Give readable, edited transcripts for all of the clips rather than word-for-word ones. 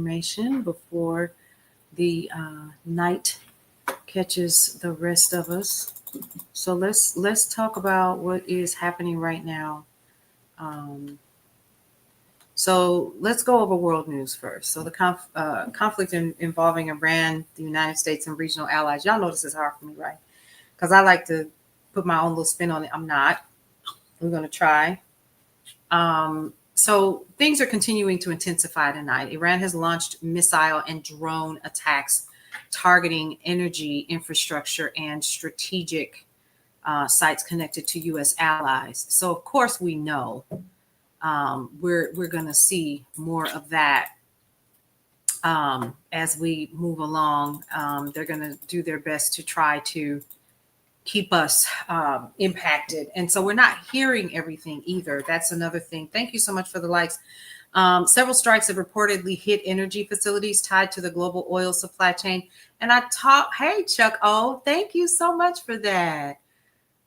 information before the night catches the rest of us. So let's talk about what is happening right now. Um, so let's go over world news first. So the conflict involving Iran, the United States, and regional allies. Y'all know this is hard for me, right? Because I like to put my own little spin on it. I'm not. We're going to try. So things are continuing to intensify tonight. Iran has launched missile and drone attacks targeting energy infrastructure and strategic sites connected to U.S. allies. So of course we know we're going to see more of that as we move along. They're going to do their best to try to keep us impacted. And so we're not hearing everything either. That's another thing. Thank you so much for the likes. Several strikes have reportedly hit energy facilities tied to the global oil supply chain. And hey, Chuck O, thank you so much for that.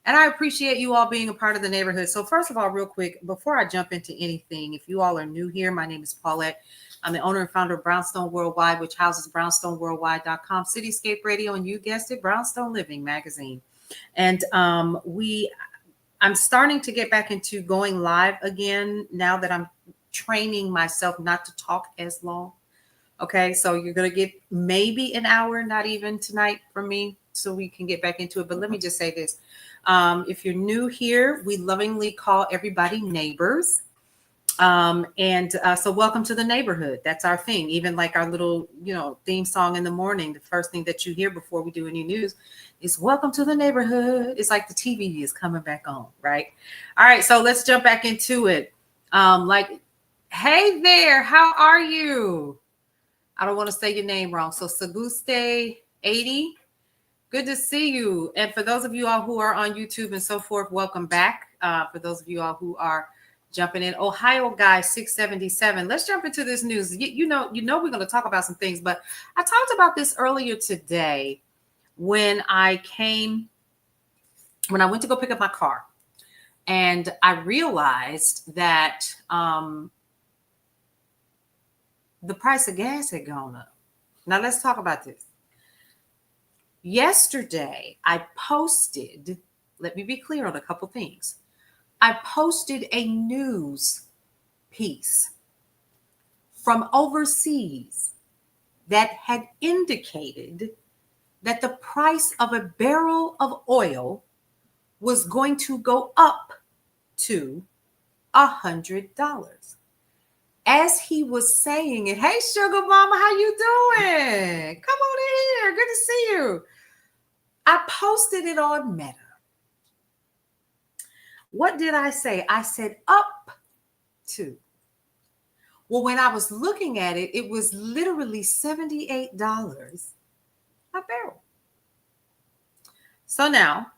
And I appreciate you all being a part of the neighborhood. So first of all, real quick, before I jump into anything, if you all are new here, my name is Paulette. I'm the owner and founder of Brownstone Worldwide, which houses brownstoneworldwide.com, Cityscape Radio, and you guessed it, Brownstone Living magazine. And I'm starting to get back into going live again now that I'm training myself not to talk as long. Okay, so you're going to get maybe an hour, not even tonight from me, so we can get back into it. But let me just say this. If you're new here, we lovingly call everybody neighbors. So welcome to the neighborhood. That's our thing. Even like our little, theme song in the morning, the first thing that you hear before we do any news is welcome to the neighborhood. It's like the TV is coming back on, right? All right, so let's jump back into it. Hey there, how are you? I don't want to say your name wrong. So Saguste 80, good to see you. And for those of you all who are on YouTube and so forth, welcome back. For those of you all who are jumping in, Ohio guy 677. Let's jump into this news. You know we're going to talk about some things, but I talked about this earlier today when I went to go pick up my car, and I realized that the price of gas had gone up. Now let's talk about this. Yesterday, I posted, let me be clear on a couple things. I posted a news piece from overseas that had indicated that the price of a barrel of oil was going to go up to $100. As he was saying it, hey, Sugar Mama, how you doing? Come on in here. Good to see you. I posted it on Meta. What did I say? I said up to. Well, when I was looking at it, it was literally $78 a barrel. So now,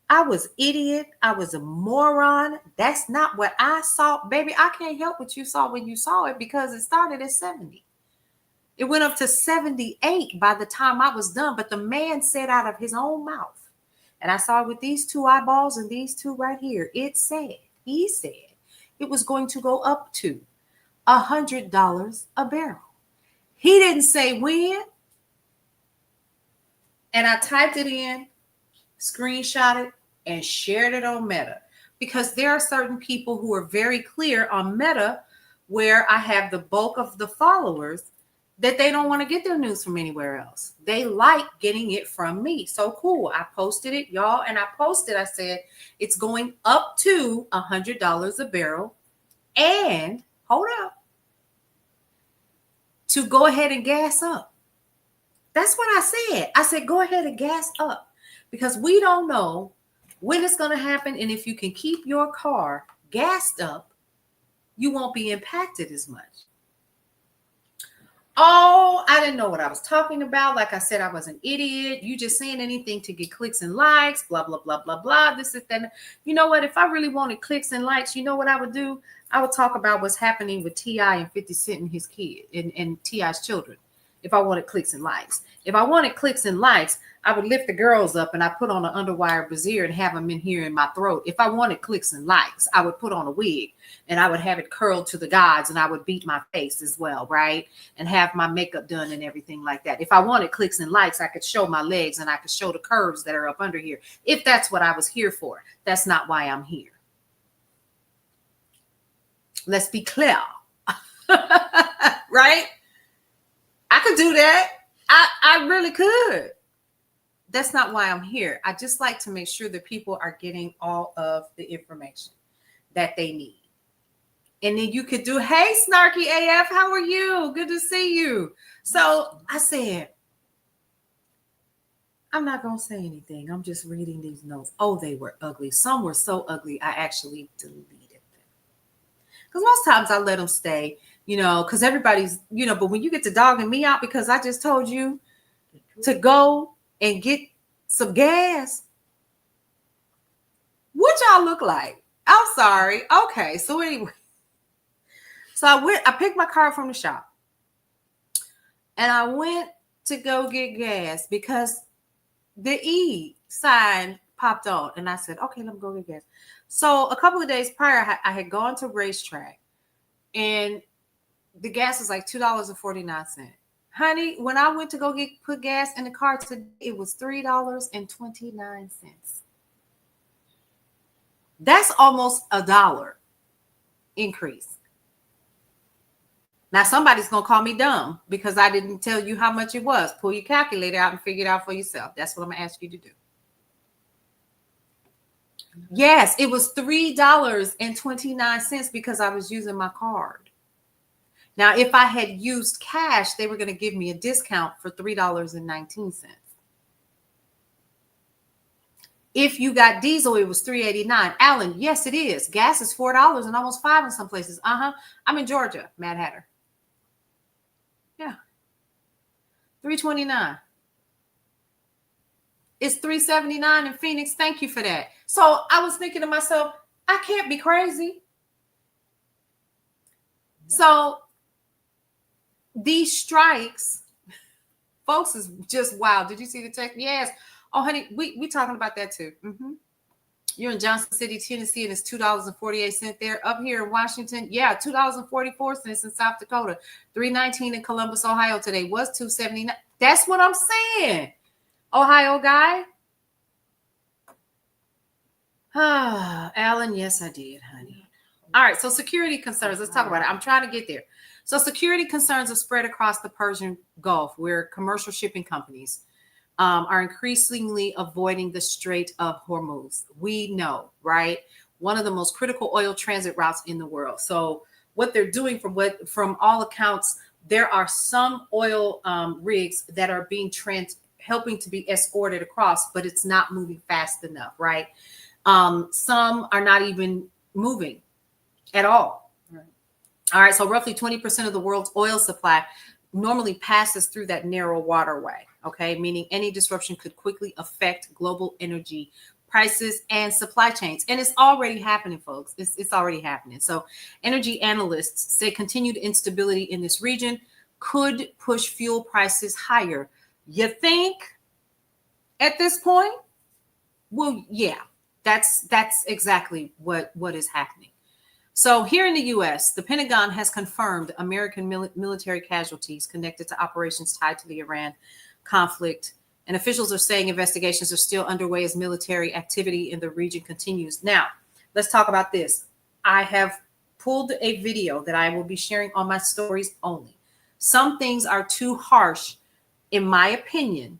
I was idiot. I was a moron. That's not what I saw. Baby, I can't help what you saw when you saw it, because it started at 70. It went up to 78 by the time I was done. But the man said out of his own mouth, and I saw it with these two eyeballs and these two right here, he said it was going to go up to $100 a barrel. He didn't say when. And I typed it in, screenshot it, and shared it on Meta, because there are certain people who are very clear on Meta, where I have the bulk of the followers, that they don't want to get their news from anywhere else. They like getting it from me. So cool. I posted it, y'all. And I said, it's going up to $100 a barrel. And hold up, to go ahead and gas up. That's what I said. I said, go ahead and gas up, because we don't know when it's going to happen. And if you can keep your car gassed up, you won't be impacted as much. Oh, I didn't know what I was talking about. Like I said, I was an idiot. You just saying anything to get clicks and likes, blah, blah, blah, blah, blah. This is that. You know what? If I really wanted clicks and likes, you know what I would do? I would talk about what's happening with T.I. and 50 Cent and his kid and T.I.'s children. if I wanted clicks and likes. If I wanted clicks and likes, I would lift the girls up and I put on an underwire brassiere and have them in here in my throat. If I wanted clicks and likes, I would put on a wig and I would have it curled to the gods and I would beat my face as well, right? And have my makeup done and everything like that. If I wanted clicks and likes, I could show my legs and I could show the curves that are up under here. If that's what I was here for, that's not why I'm here. Let's be clear. Right? I could do that. I really could. That's not why I'm here. I just like to make sure that people are getting all of the information that they need. And then you could do, hey, Snarky AF, how are you? Good to see you. So I said, I'm not going to say anything. I'm just reading these notes. Oh, they were ugly. Some were so ugly, I actually deleted them. Because most times I let them stay, because everybody's, but when you get to dogging me out because I just told you to go and get some gas, what y'all look like? I'm sorry. Okay. So anyway, so I picked my car from the shop and I went to go get gas because the E sign popped on and I said, okay, let me go get gas. So a couple of days prior, I had gone to Racetrack and the gas was like $2.49. Honey, when I went to go put gas in the car today, it was $3.29. That's almost $1 increase. Now, somebody's going to call me dumb because I didn't tell you how much it was. Pull your calculator out and figure it out for yourself. That's what I'm going to ask you to do. Yes, it was $3.29 because I was using my card. Now, if I had used cash, they were going to give me a discount for $3.19. If you got diesel, it was $3.89. Alan, yes, it is. Gas is $4 and almost $5 in some places. I'm in Georgia, Mad Hatter. Yeah. $3.29. It's $3.79 in Phoenix. Thank you for that. So I was thinking to myself, I can't be crazy. So these strikes, folks, is just wild. Did you see the text? Yes. Oh, honey, we talking about that too. You're in Johnson City, Tennessee, and it's $2.48 there. Up here in Washington, yeah, $2.44 in South Dakota. $3.19 in Columbus, Ohio today. Was $2.79. That's what I'm saying. Ohio guy. Alan, yes, I did, honey. All right, so security concerns. Let's talk about it. I'm trying to get there. So security concerns are spread across the Persian Gulf, where commercial shipping companies are increasingly avoiding the Strait of Hormuz. We know, right? One of the most critical oil transit routes in the world. So what they're doing, from all accounts, there are some oil rigs that are being helping to be escorted across, but it's not moving fast enough, right? Some are not even moving at all. Right. All right. So roughly 20% of the world's oil supply normally passes through that narrow waterway. Okay. Meaning any disruption could quickly affect global energy prices and supply chains. And it's already happening, folks. It's already happening. So energy analysts say continued instability in this region could push fuel prices higher. You think at this point? Well, yeah, that's exactly what is happening. So here in the U.S., the Pentagon has confirmed American military casualties connected to operations tied to the Iran conflict. And officials are saying investigations are still underway as military activity in the region continues. Now, let's talk about this. I have pulled a video that I will be sharing on my stories only. Some things are too harsh, in my opinion,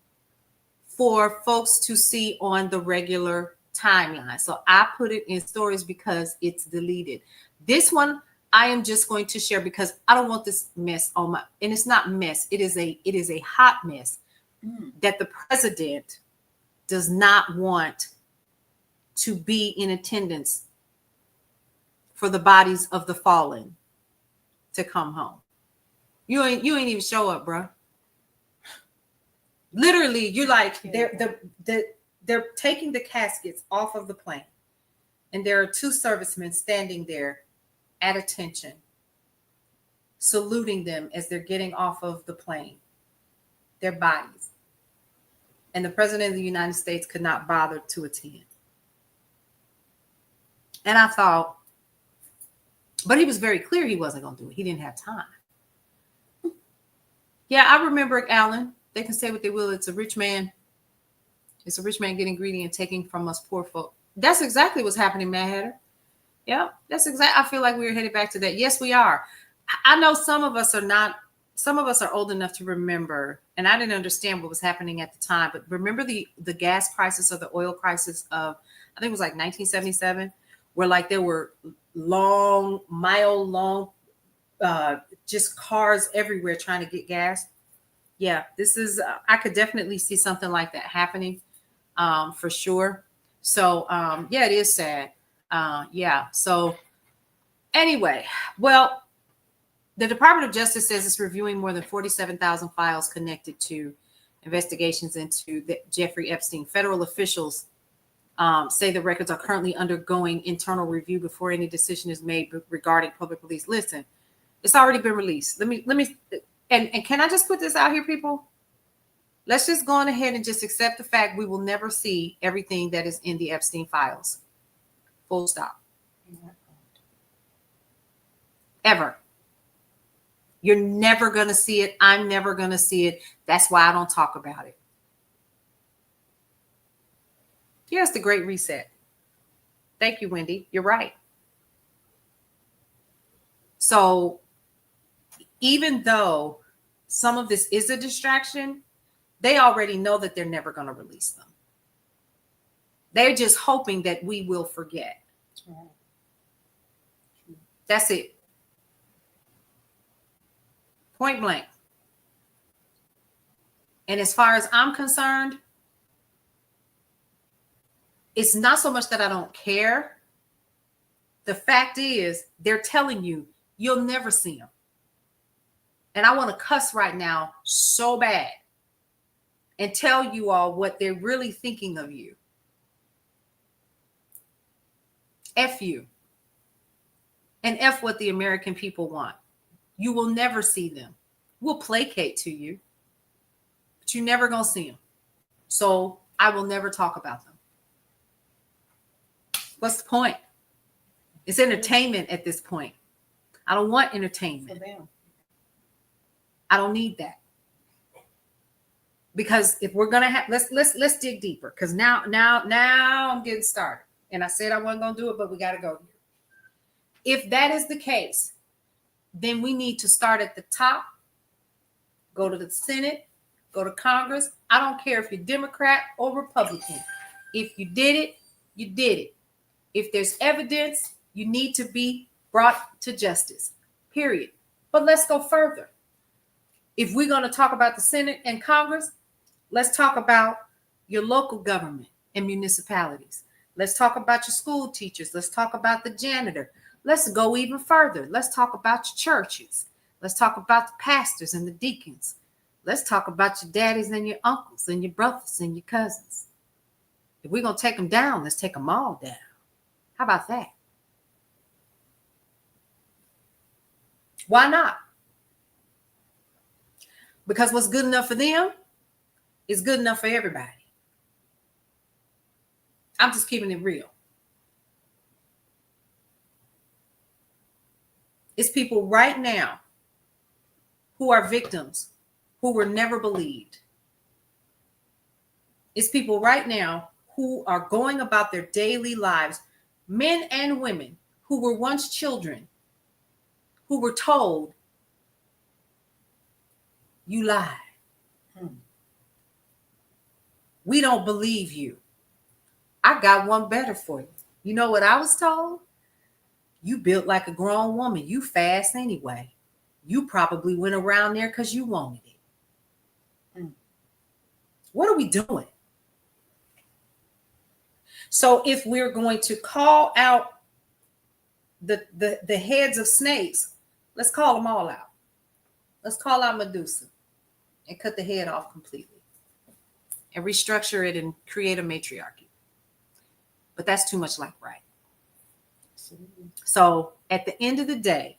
for folks to see on the regular timeline. So I put it in stories because it's deleted. This one I am just going to share because I don't want this mess on my, and it's not mess. It is a hot mess that the president does not want to be in attendance for the bodies of the fallen to come home. You ain't even show up, bro. Literally, you're like, they're taking the caskets off of the plane. And there are two servicemen standing there at attention, saluting them as they're getting off of the plane. their bodies. And the president of the United States could not bother to attend. And I thought, but he was very clear he wasn't going to do it. He didn't have time. Yeah, I remember, Alan. They can say what they will. It's a rich man. It's a rich man getting greedy and taking from us poor folk. That's exactly what's happening, Mad Hatter. Yeah, that's exactly. I feel like we're headed back to that. Yes, we are. I know some of us are not. Some of us are old enough to remember, and I didn't understand what was happening at the time. But remember the gas crisis or the oil crisis of, I think it was like 1977, where like there were mile-long, just cars everywhere trying to get gas. Yeah, this is. I could definitely see something like that happening, for sure. So yeah, it is sad. Yeah. So anyway, well, the Department of Justice says it's reviewing more than 47,000 files connected to investigations into Jeffrey Epstein. Federal officials say the records are currently undergoing internal review before any decision is made regarding public release. Listen, it's already been released. Let me, and can I just put this out here, people? Let's just go on ahead and just accept the fact we will never see everything that is in the Epstein files. Full stop. Ever. You're never going to see it. I'm never going to see it. That's why I don't talk about it. Here's the Great Reset. Thank you, Wendy. You're right. So even though some of this is a distraction, they already know that they're never going to release them. They're just hoping that we will forget. That's it. Point blank. And as far as I'm concerned, it's not so much that I don't care. The fact is, they're telling you, you'll never see them. And I want to cuss right now so bad and tell you all what they're really thinking of you. F you. And F what the American people want. You will never see them. We'll placate to you, but you're never going to see them. So I will never talk about them. What's the point? It's entertainment at this point. I don't want entertainment. I don't need that. Because if we're gonna have, let's dig deeper. Because now I'm getting started. And I said I wasn't gonna do it, but we gotta go here. If that is the case, then we need to start at the top, go to the Senate, go to Congress. I don't care if you're Democrat or Republican. If you did it, you did it. If there's evidence, you need to be brought to justice, period. But let's go further. If we're going to talk about the Senate and Congress, let's talk about your local government and municipalities. Let's talk about your school teachers. Let's talk about the janitor. Let's go even further. Let's talk about your churches. Let's talk about the pastors and the deacons. Let's talk about your daddies and your uncles and your brothers and your cousins. If we're going to take them down, let's take them all down. How about that? Why not? Because what's good enough for them is good enough for everybody. I'm just keeping it real. It's people right now who are victims who were never believed. It's people right now who are going about their daily lives, men and women who were once children, who were told, you lied. We don't believe you. I got one better for you. You know what I was told? You built like a grown woman. You fast anyway. You probably went around there because you wanted it. What are we doing? So if we're going to call out the heads of snakes, let's call them all out. Let's call out Medusa and cut the head off completely and restructure it and create a matriarchy. But that's too much like right. So at the end of the day,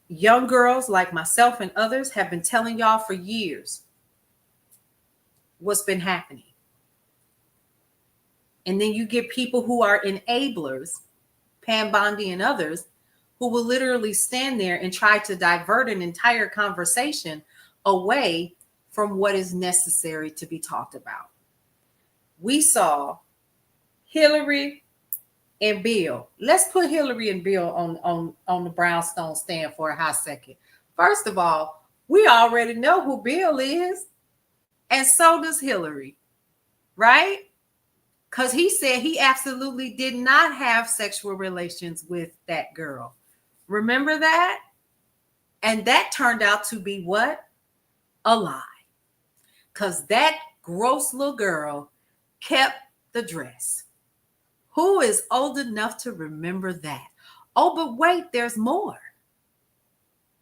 young girls like myself and others have been telling y'all for years what's been happening. And then you get people who are enablers, Pam Bondi and others, who will literally stand there and try to divert an entire conversation away from what is necessary to be talked about. We saw Hillary and Bill. Let's put Hillary and Bill on the brownstone stand for a hot second. First of all, we already know who Bill is, and so does Hillary, right? Because he said he absolutely did not have sexual relations with that girl. Remember that? And that turned out to be what? A lie. Because that gross little girl kept the dress. Who is old enough to remember that? Oh, but wait, there's more.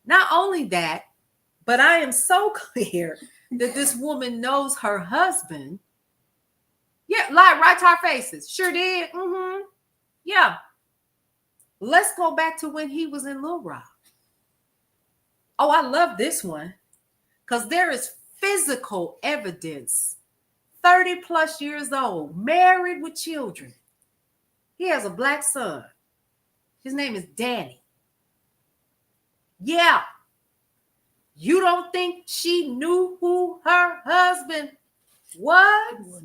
Not only that, but I am so clear that this woman knows her husband. Yeah, lied right to our faces. Sure did. Mm-hmm. Yeah. Let's go back to when he was in Little Rock. Oh, I love this one because there is physical evidence. 30 plus years old, married with children. He has a black son. His name is Danny. Yeah. You don't think she knew who her husband was?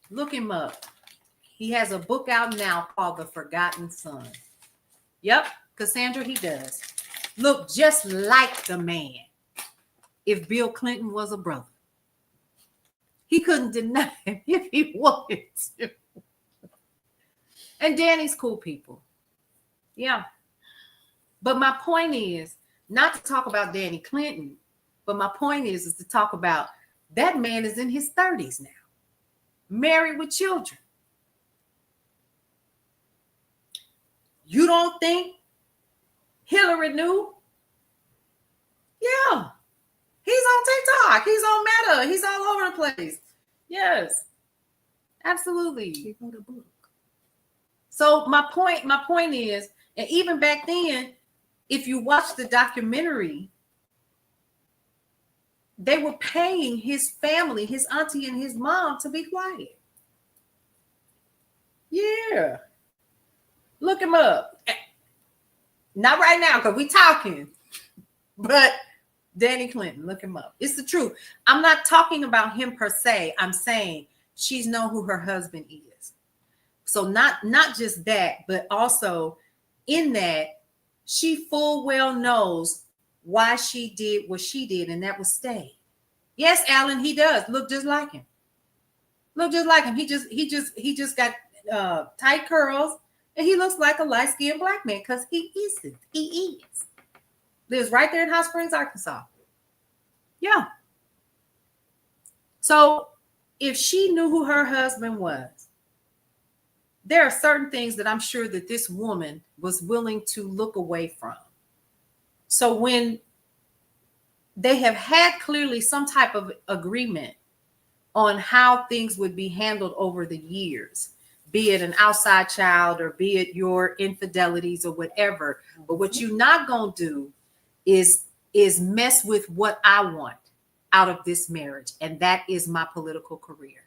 Look him up. He has a book out now called The Forgotten Son. Yep, Cassandra, he does. Look just like the man if Bill Clinton was a brother. He couldn't deny him if he wanted to. And Danny's cool people. Yeah. But my point is not to talk about Danny Clinton, but my point is to talk about that man is in his 30s now, married with children. You don't think Hillary knew? Yeah. He's on TikTok. He's on Meta. He's all over the place. Yes. Absolutely. He wrote a book. So my point is, and even back then, if you watch the documentary, they were paying his family, his auntie and his mom, to be quiet. Yeah. Look him up. Not right now, because we talking. But Danny Clinton, look him up. It's the truth. I'm not talking about him per se. I'm saying she's known who her husband is. So not just that, but also in that she full well knows why she did what she did, and that was stay. Yes, Alan, he does look just like him. Look just like him. He just got tight curls, and he looks like a light-skinned black man because he isn't. He is. Lives right there in Hot Springs, Arkansas. Yeah. So if she knew who her husband was, there are certain things that I'm sure that this woman was willing to look away from. So when they have had clearly some type of agreement on how things would be handled over the years, be it an outside child or be it your infidelities or whatever. But what you're not going to do is mess with what I want out of this marriage. And that is my political career.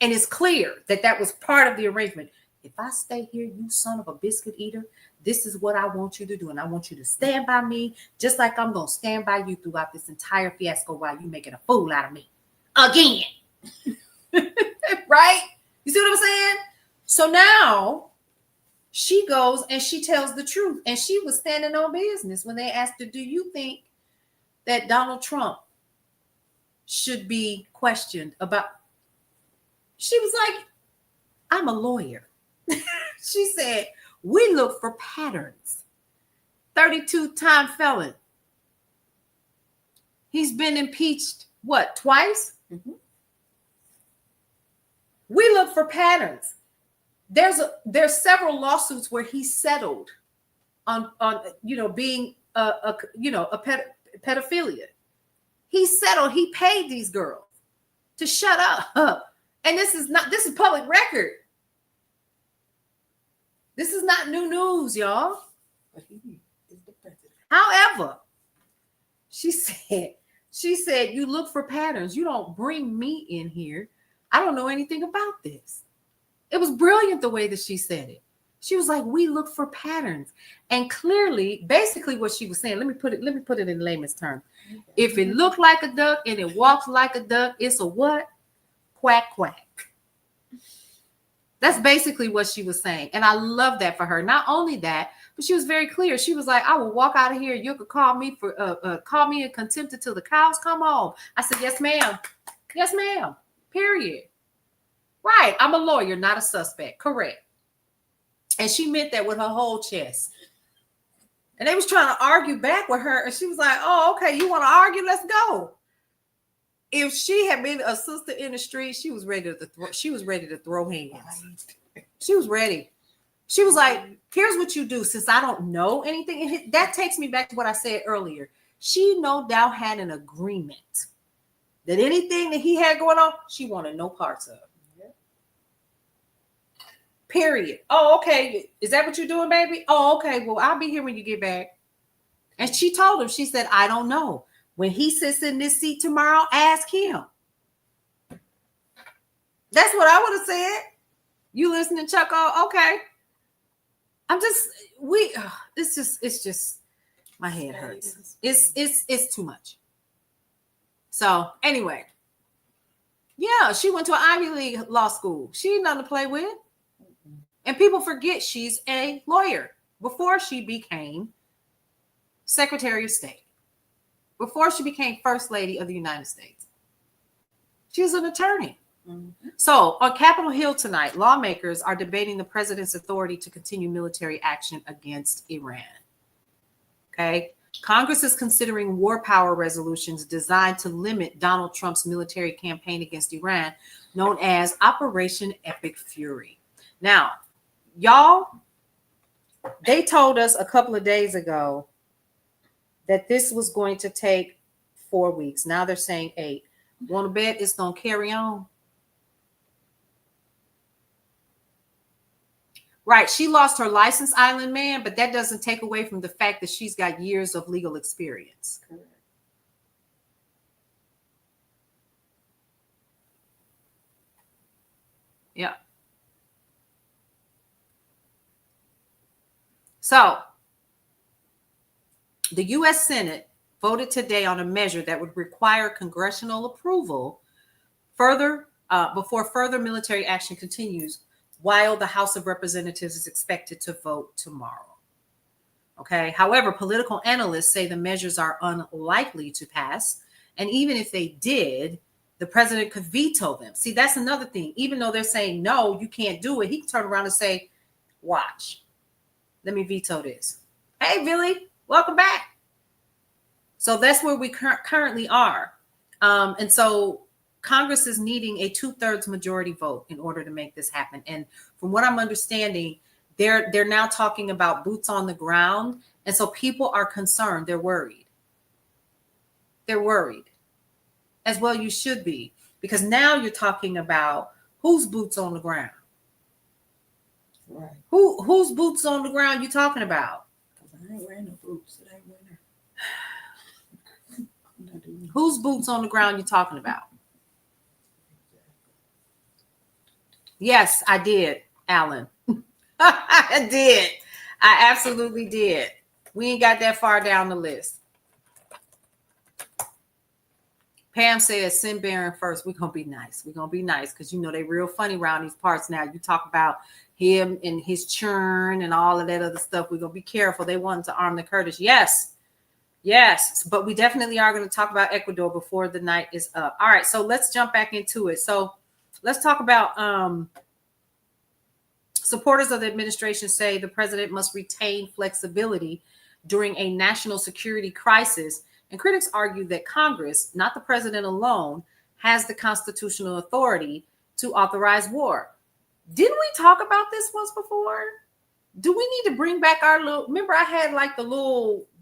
And it's clear that that was part of the arrangement. If I stay here, you son of a biscuit eater, this is what I want you to do. And I want you to stand by me, just like I'm going to stand by you throughout this entire fiasco while you making a fool out of me. Again. Right? You see what I'm saying? So now she goes and she tells the truth. And she was standing on business when they asked her, do you think that Donald Trump should be questioned about? She was like, I'm a lawyer. She said, we look for patterns. 32-time felon. He's been impeached, what, twice? Mm-hmm. We look for patterns. There's several lawsuits where he settled on being a pedophilia. He settled. He paid these girls to shut up. And this is public record. This is not new news, y'all. But he is the president. However, she said, you look for patterns. You don't bring me in here. I don't know anything about this. It was brilliant the way that she said it. She was like, we look for patterns. And clearly, basically what she was saying, let me put it in layman's terms. Okay. If it looked like a duck and it walks like a duck, it's a what? Quack, quack. That's basically what she was saying. And I love that for her. Not only that, but she was very clear. She was like, I will walk out of here. You could call me in contempt until the cows come home. I said, yes, ma'am. Yes, ma'am. Period. Right. I'm a lawyer, not a suspect. Correct. And she meant that with her whole chest. And they was trying to argue back with her. And she was like, oh, okay, you want to argue? Let's go. If she had been a sister in the street, she was ready to throw hands. She was ready. She was like, here's what you do. Since I don't know anything, and that takes me back to what I said earlier. She no doubt had an agreement that anything that he had going on, she wanted no parts of. Period. Oh, okay. Is that what you're doing, baby? Oh, okay. Well, I'll be here when you get back. And she told him, she said, I don't know. When he sits in this seat tomorrow, ask him. That's what I would have said. You listening, Chuck? Oh, okay. It's just, my head hurts. It's too much. So anyway, yeah, she went to an Ivy League law school. She ain't nothing to play with. And people forget she's a lawyer before she became Secretary of State, before she became First Lady of the United States. She was an attorney. Mm-hmm. So on Capitol Hill tonight, lawmakers are debating the president's authority to continue military action against Iran. Okay. Congress is considering war power resolutions designed to limit Donald Trump's military campaign against Iran, known as Operation Epic Fury. Now, y'all, they told us a couple of days ago that this was going to take 4 weeks. Now they're saying 8. Want to bet it's going to carry on? Right. She lost her license, Island Man, but that doesn't take away from the fact that she's got years of legal experience. Correct. Yeah. So the U.S. Senate voted today on a measure that would require congressional approval before further military action continues, while the House of Representatives is expected to vote tomorrow. Okay. However, political analysts say the measures are unlikely to pass. And even if they did, the president could veto them. See, that's another thing. Even though they're saying, no, you can't do it, he can turn around and say, watch, let me veto this. Hey, Billy, welcome back. So that's where we currently are. And so Congress is needing a 2/3 majority vote in order to make this happen. And from what I'm understanding, they're now talking about boots on the ground. And so people are concerned. They're worried. They're worried. As well, you should be. Because now you're talking about whose boots on the ground. Right. Whose boots on the ground you talking about? Because I ain't wearing no boots. It ain't winter. Whose boots on the ground you talking about? Yes, I did, Alan. I did. I absolutely did. We ain't got that far down the list. Pam says, send Barron first. We're going to be nice. We're going to be nice because, you know, they real funny around these parts now. You talk about him and his churn and all of that other stuff. We're going to be careful. They wanted to arm the Kurdish. Yes. Yes. But we definitely are going to talk about Ecuador before the night is up. All right. So let's jump back into it. So let's talk about supporters of the administration say the president must retain flexibility during a national security crisis. And critics argue that Congress, not the president alone, has the constitutional authority to authorize war. Didn't we talk about this once before? Do we need to bring back our little, remember I had like the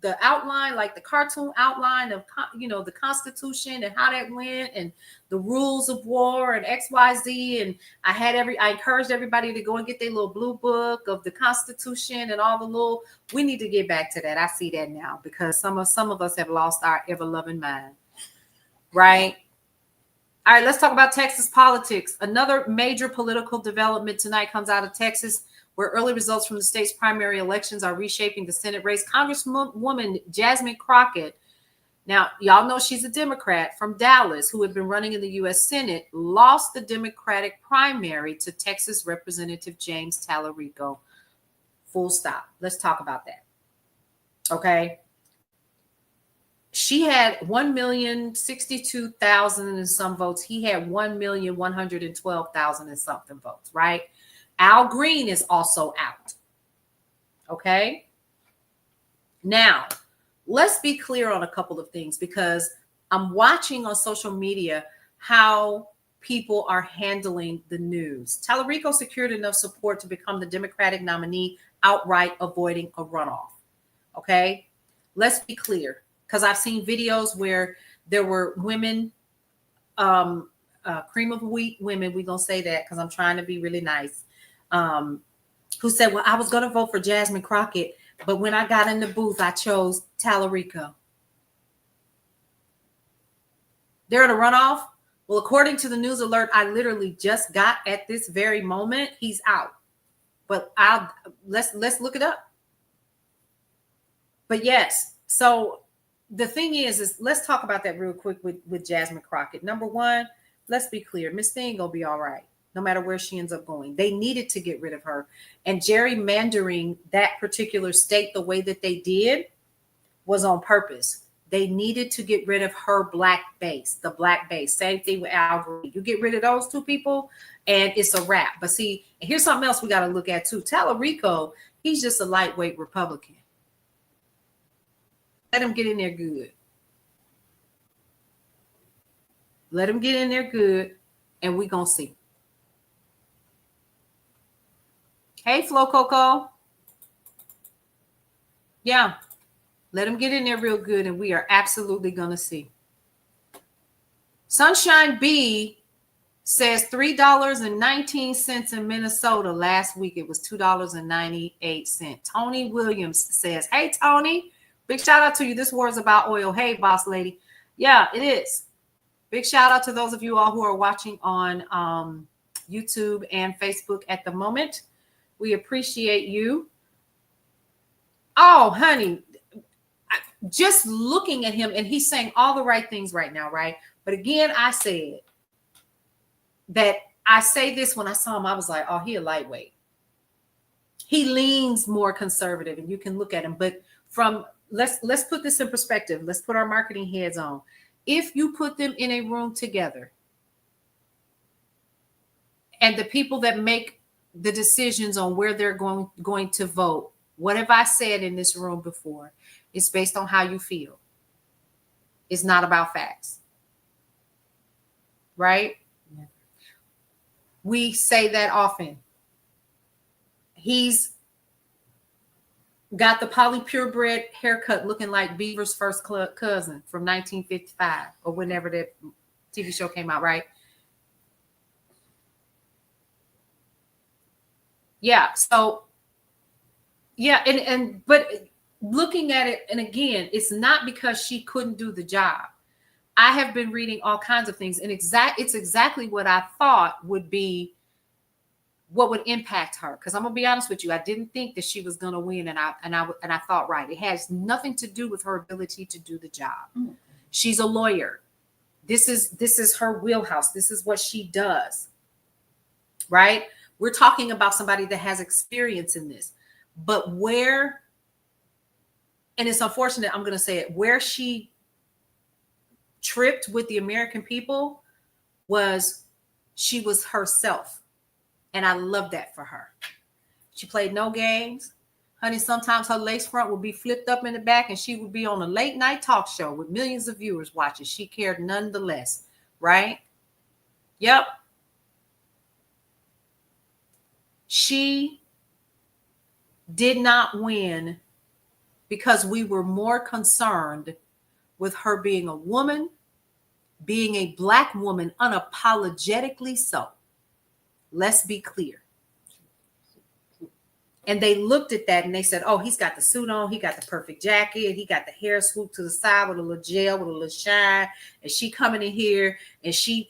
the outline, like the cartoon outline of, the Constitution and how that went and the rules of war and XYZ. And I encouraged everybody to go and get their little blue book of the Constitution and all the little, we need to get back to that. I see that now because some of us have lost our ever-loving mind. Right? All right, let's talk about Texas politics. Another major political development tonight comes out of Texas, where early results from the state's primary elections are reshaping the Senate race. Congresswoman Jasmine Crockett, now y'all know she's a Democrat from Dallas who had been running in the U.S. Senate, lost the Democratic primary to Texas Representative James Tallarico. Full stop. Let's talk about that. Okay. She had 1,062,000 and some votes. He had 1,112,000 and something votes, right? Al Green is also out. Okay. Now, let's be clear on a couple of things because I'm watching on social media how people are handling the news. Tallarico secured enough support to become the Democratic nominee, outright avoiding a runoff. Okay. Let's be clear. Because I've seen videos where there were women, cream of wheat women, we're going to say that because I'm trying to be really nice, who said, well, I was going to vote for Jasmine Crockett, but when I got in the booth, I chose Tallarico. They're in a runoff. Well, according to the news alert I literally just got at this very moment, he's out. But let's look it up. But yes, so the thing is let's talk about that real quick with Jasmine Crockett. Number one, let's be clear. Miss Thing gonna be all right, no matter where she ends up going. They needed to get rid of her. And gerrymandering that particular state the way that they did was on purpose. They needed to get rid of her black base, the black base. Same thing with Al Green. You get rid of those two people and it's a wrap. But see, here's something else we got to look at too. Tallarico, he's just a lightweight Republican. Let him get in there good. Let him get in there good, and we're going to see. Hey, Flo Coco. Yeah, let him get in there real good, and we are absolutely going to see. Sunshine B says $3.19 in Minnesota. Last week, it was $2.98. Tony Williams says, hey, Tony. Big shout out to you. This war is about oil. Hey, boss lady. Yeah, it is. Big shout out to those of you all who are watching on YouTube and Facebook at the moment. We appreciate you. Oh, honey, just looking at him, and he's saying all the right things right now, right? But again, I say this when I saw him, I was like, oh, he a lightweight. He leans more conservative, and you can look at him. But let's put this in perspective. Let's put our marketing heads on. If you put them in a room together and the people that make the decisions on where they're going to vote, what have I said in this room before? It's based on how you feel. It's not about facts. Right? Yeah. We say that often. He's got the poly purebred haircut looking like Beaver's first cousin from 1955 or whenever that TV show came out, right? Yeah. So, yeah. But looking at it, and again, it's not because she couldn't do the job. I have been reading all kinds of things, and it's exactly what I thought would be what would impact her. Because I'm gonna be honest with you, I didn't think that she was gonna win, and I thought right. It has nothing to do with her ability to do the job. Mm-hmm. She's a lawyer. This is her wheelhouse. This is what she does. Right? We're talking about somebody that has experience in this, but where, and it's unfortunate, I'm gonna say it, where she tripped with the American people was she was herself. And I love that for her. She played no games. Honey, sometimes her lace front would be flipped up in the back and she would be on a late night talk show with millions of viewers watching. She cared nonetheless, right? Yep. She did not win because we were more concerned with her being a woman, being a Black woman, unapologetically so. Let's be clear. And they looked at that and they said, oh, he's got the suit on. He got the perfect jacket. He got the hair swooped to the side with a little gel, with a little shine. And she coming in here and she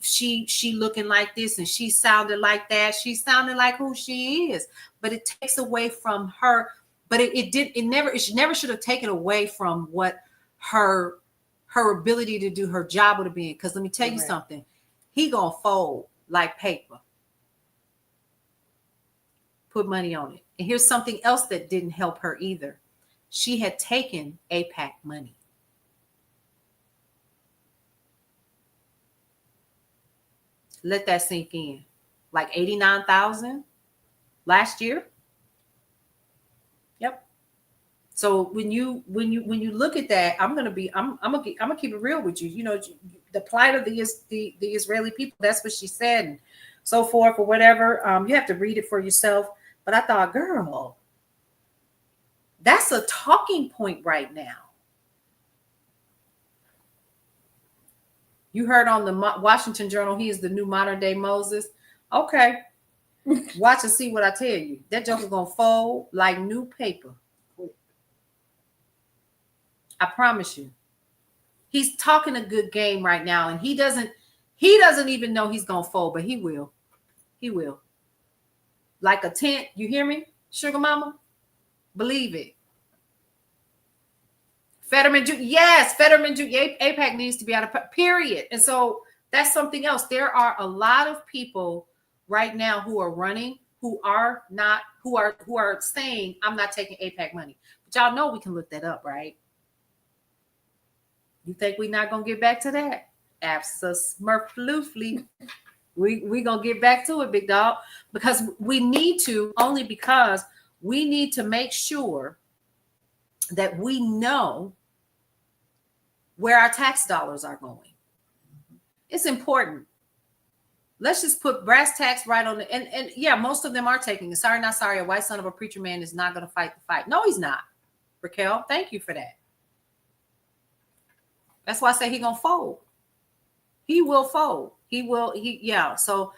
looking like this and she sounded like that. She sounded like who she is. But it takes away from her. But it never should have taken away from what her ability to do her job would have been. Because let me tell you something. He gonna fold like paper. Put money on it. And here's something else that didn't help her either. She had taken AIPAC money. Let that sink in. Like 89,000 last year. Yep. So when you look at that, I'm gonna keep it real with you. You know, the plight of the Israeli people. That's what she said, and so forth or whatever. You have to read it for yourself. But I thought, girl, that's a talking point right now. You heard on the Washington Journal, he is the new modern day Moses. Okay. Watch and see what I tell you. That joker's going to fold like new paper. I promise you. He's talking a good game right now, and he doesn't even know he's going to fold, but he will. He will. Like a tent, you hear me, sugar mama? Believe it. Fetterman, AIPAC needs to be out of period. And so that's something else. There are a lot of people right now who are running, who are saying, I'm not taking AIPAC money. But y'all know we can look that up, right? You think we're not gonna get back to that? Absolutely. We gonna get back to it, big dog, because we need to, only because we need to make sure that we know where our tax dollars are going. It's important. Let's just put brass tacks right on the, and yeah, most of them are taking it. Sorry, not sorry. A white son of a preacher man is not gonna fight the fight. No, he's not. Raquel, thank you for that. That's why I say he gonna fold. He will fold. So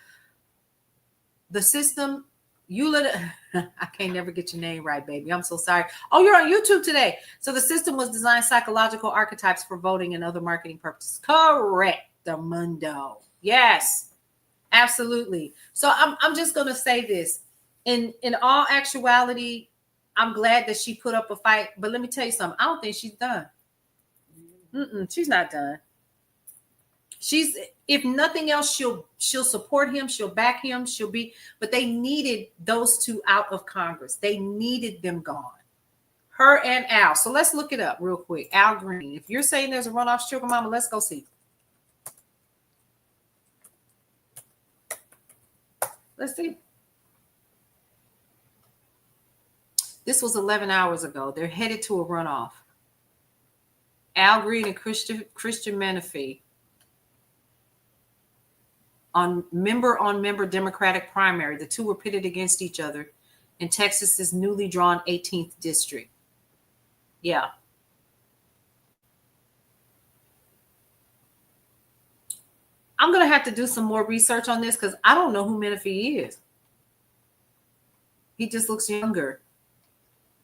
the system, I can't never get your name right, baby. I'm so sorry. Oh, you're on YouTube today. So the system was designed psychological archetypes for voting and other marketing purposes. Correct, the mundo. Yes, absolutely. So I'm just gonna say this. In all actuality, I'm glad that she put up a fight. But let me tell you something. I don't think she's done. She's not done. She's, if nothing else, she'll support him, she'll back him, but they needed those two out of Congress. They needed them gone. Her and Al. So let's look it up real quick. Al Green. If you're saying there's a runoff, sugar mama, let's go see. Let's see. This was 11 hours ago. They're headed to a runoff. Al Green and Christian Menifee on member Democratic primary. The two were pitted against each other in Texas's newly drawn 18th district. Yeah. I'm going to have to do some more research on this because I don't know who Menifee is. He just looks younger.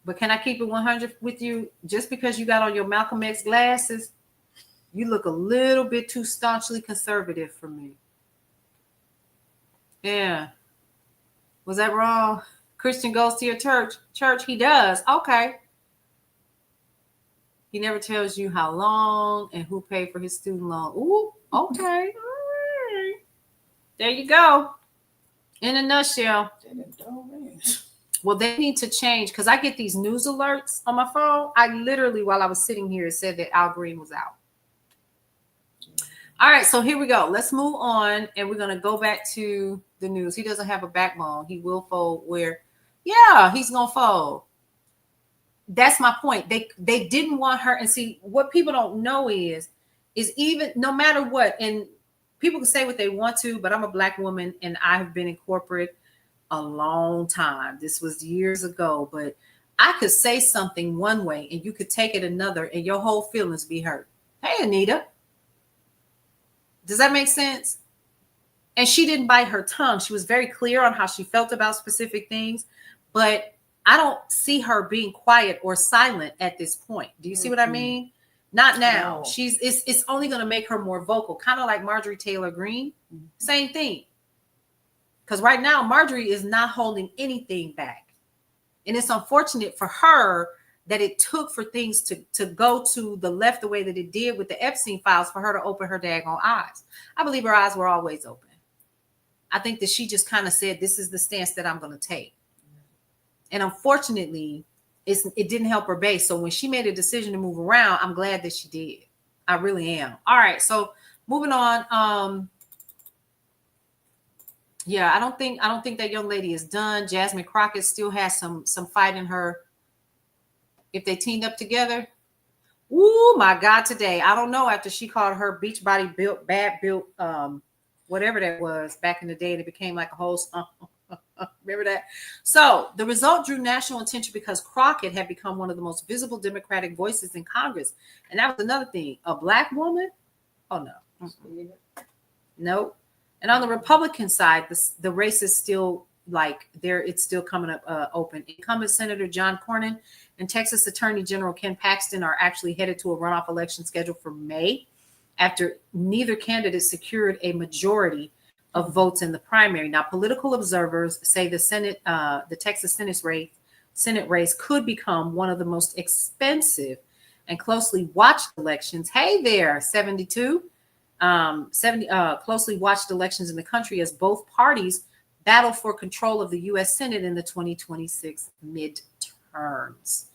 But can I keep it 100 with you? Just because you got on your Malcolm X glasses, you look a little bit too staunchly conservative for me. Yeah. Was that wrong? Christian goes to your church. He does. Okay. He never tells you how long and who paid for his student loan. Ooh, okay. All right. There you go. In a nutshell. Well, they need to change because I get these news alerts on my phone. I literally, while I was sitting here, it said that Al Green was out. All right, so here we go. Let's move on, and we're going to go back to the news. He doesn't have a backbone. He will fold where, yeah, he's going to fold. That's my point. They didn't want her. And see, what people don't know is even no matter what, and people can say what they want to, but I'm a Black woman, and I have been in corporate a long time. This was years ago, but I could say something one way and you could take it another and your whole feelings be hurt. Hey, Anita. Does that make sense? And she didn't bite her tongue. She was very clear on how she felt about specific things, but I don't see her being quiet or silent at this point. Do you see what I mean? Not now. No. It's only going to make her more vocal, kind of like Marjorie Taylor Greene. Same thing. Because right now, Marjorie is not holding anything back. And it's unfortunate for her that it took for things to go to the left the way that it did with the Epstein files for her to open her daggone eyes. I believe her eyes were always open. I think that she just kind of said, this is the stance that I'm going to take. And unfortunately, it didn't help her base. So when she made a decision to move around, I'm glad that she did. I really am. All right. So moving on. Yeah, I don't think that young lady is done. Jasmine Crockett still has some fight in her. If they teamed up together, oh my God, today. I don't know, after she called her Beachbody built, bad built, whatever that was back in the day, and it became like a whole song. Remember that? So the result drew national attention because Crockett had become one of the most visible Democratic voices in Congress. And that was another thing. A Black woman? Oh, no. Nope. And on the Republican side, the race is still like there. It's still coming up open. Incumbent Senator John Cornyn and Texas Attorney General Ken Paxton are actually headed to a runoff election scheduled for May after neither candidate secured a majority of votes in the primary. Now, political observers say the Texas Senate race could become one of the most expensive and closely watched elections. Hey there, 72. 70 closely watched elections in the country as both parties battle for control of the U.S. Senate in the 2026 midterms.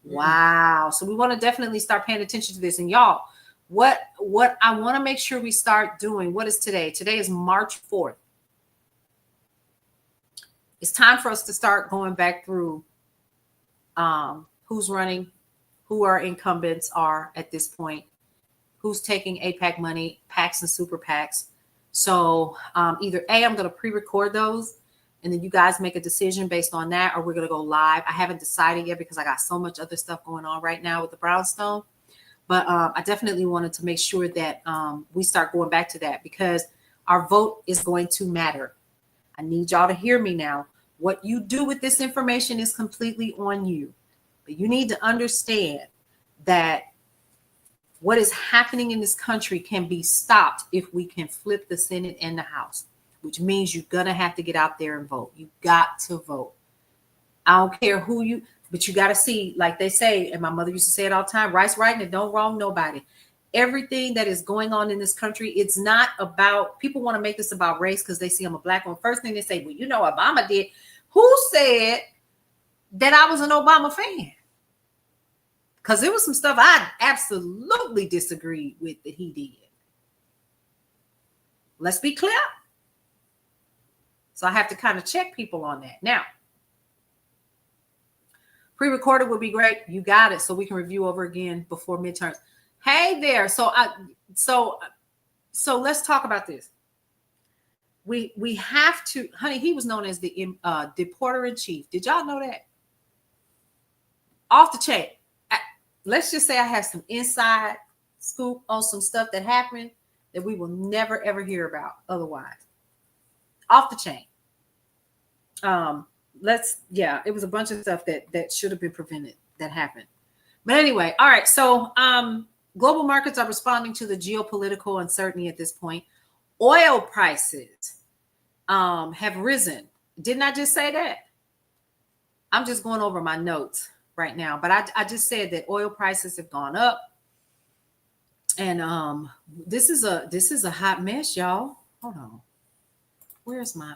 Wow. So we want to definitely start paying attention to this. And y'all, what I want to make sure we start doing, what is today? Today is March 4th. It's time for us to start going back through who's running, who our incumbents are at this point, who's taking APAC money, PACs and super PACs. So either A, I'm going to pre-record those and then you guys make a decision based on that, or we're going to go live. I haven't decided yet because I got so much other stuff going on right now with the brownstone. But I definitely wanted to make sure that we start going back to that because our vote is going to matter. I need y'all to hear me now. What you do with this information is completely on you. But you need to understand that what is happening in this country can be stopped if we can flip the Senate and the House, which means you're going to have to get out there and vote. You got to vote. I don't care who you, but you got to see, like they say, and my mother used to say it all the time, right's right and it don't wrong nobody. Everything that is going on in this country, it's not about, people want to make this about race because they see I'm a Black one. First thing they say, well, you know, Obama did. Who said that I was an Obama fan? Because there was some stuff I absolutely disagreed with that he did. Let's be clear. So I have to kind of check people on that. Now, pre-recorded would be great. You got it. So we can review over again before midterms. Hey there. So let's talk about this. We have to, honey, he was known as the deporter in chief. Did y'all know that? Off the chain. Let's just say I have some inside scoop on some stuff that happened that we will never, ever hear about otherwise. Off the chain. It was a bunch of stuff that should have been prevented that happened. But anyway, all right. So global markets are responding to the geopolitical uncertainty at this point. Oil prices have risen. Didn't I just say that? I'm just going over my notes right now, but I just said that oil prices have gone up, and this is a hot mess, y'all. Hold on, where's my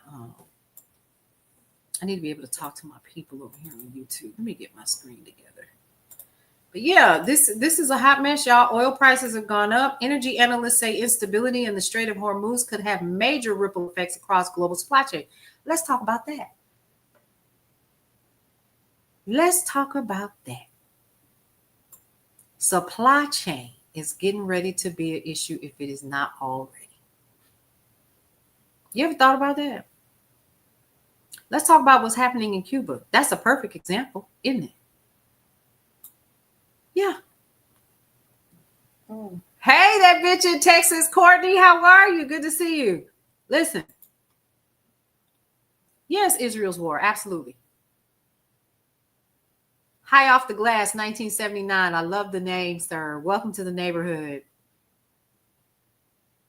I need to be able to talk to my people over here on YouTube. Let me get my screen together. But yeah, this is a hot mess, y'all. Oil prices have gone up. Energy analysts say instability in the Strait of Hormuz could have major ripple effects across global supply chain. Let's talk about that. Let's talk about that. Supply chain is getting ready to be an issue if it is not already. You ever thought about that? Let's talk about what's happening in Cuba. That's a perfect example, isn't it? Yeah. Oh. Hey, that bitch in Texas, Courtney, how are you? Good to see you. Listen. Yes, Israel's war, absolutely. High off the glass, 1979. I love the name, sir. Welcome to the neighborhood.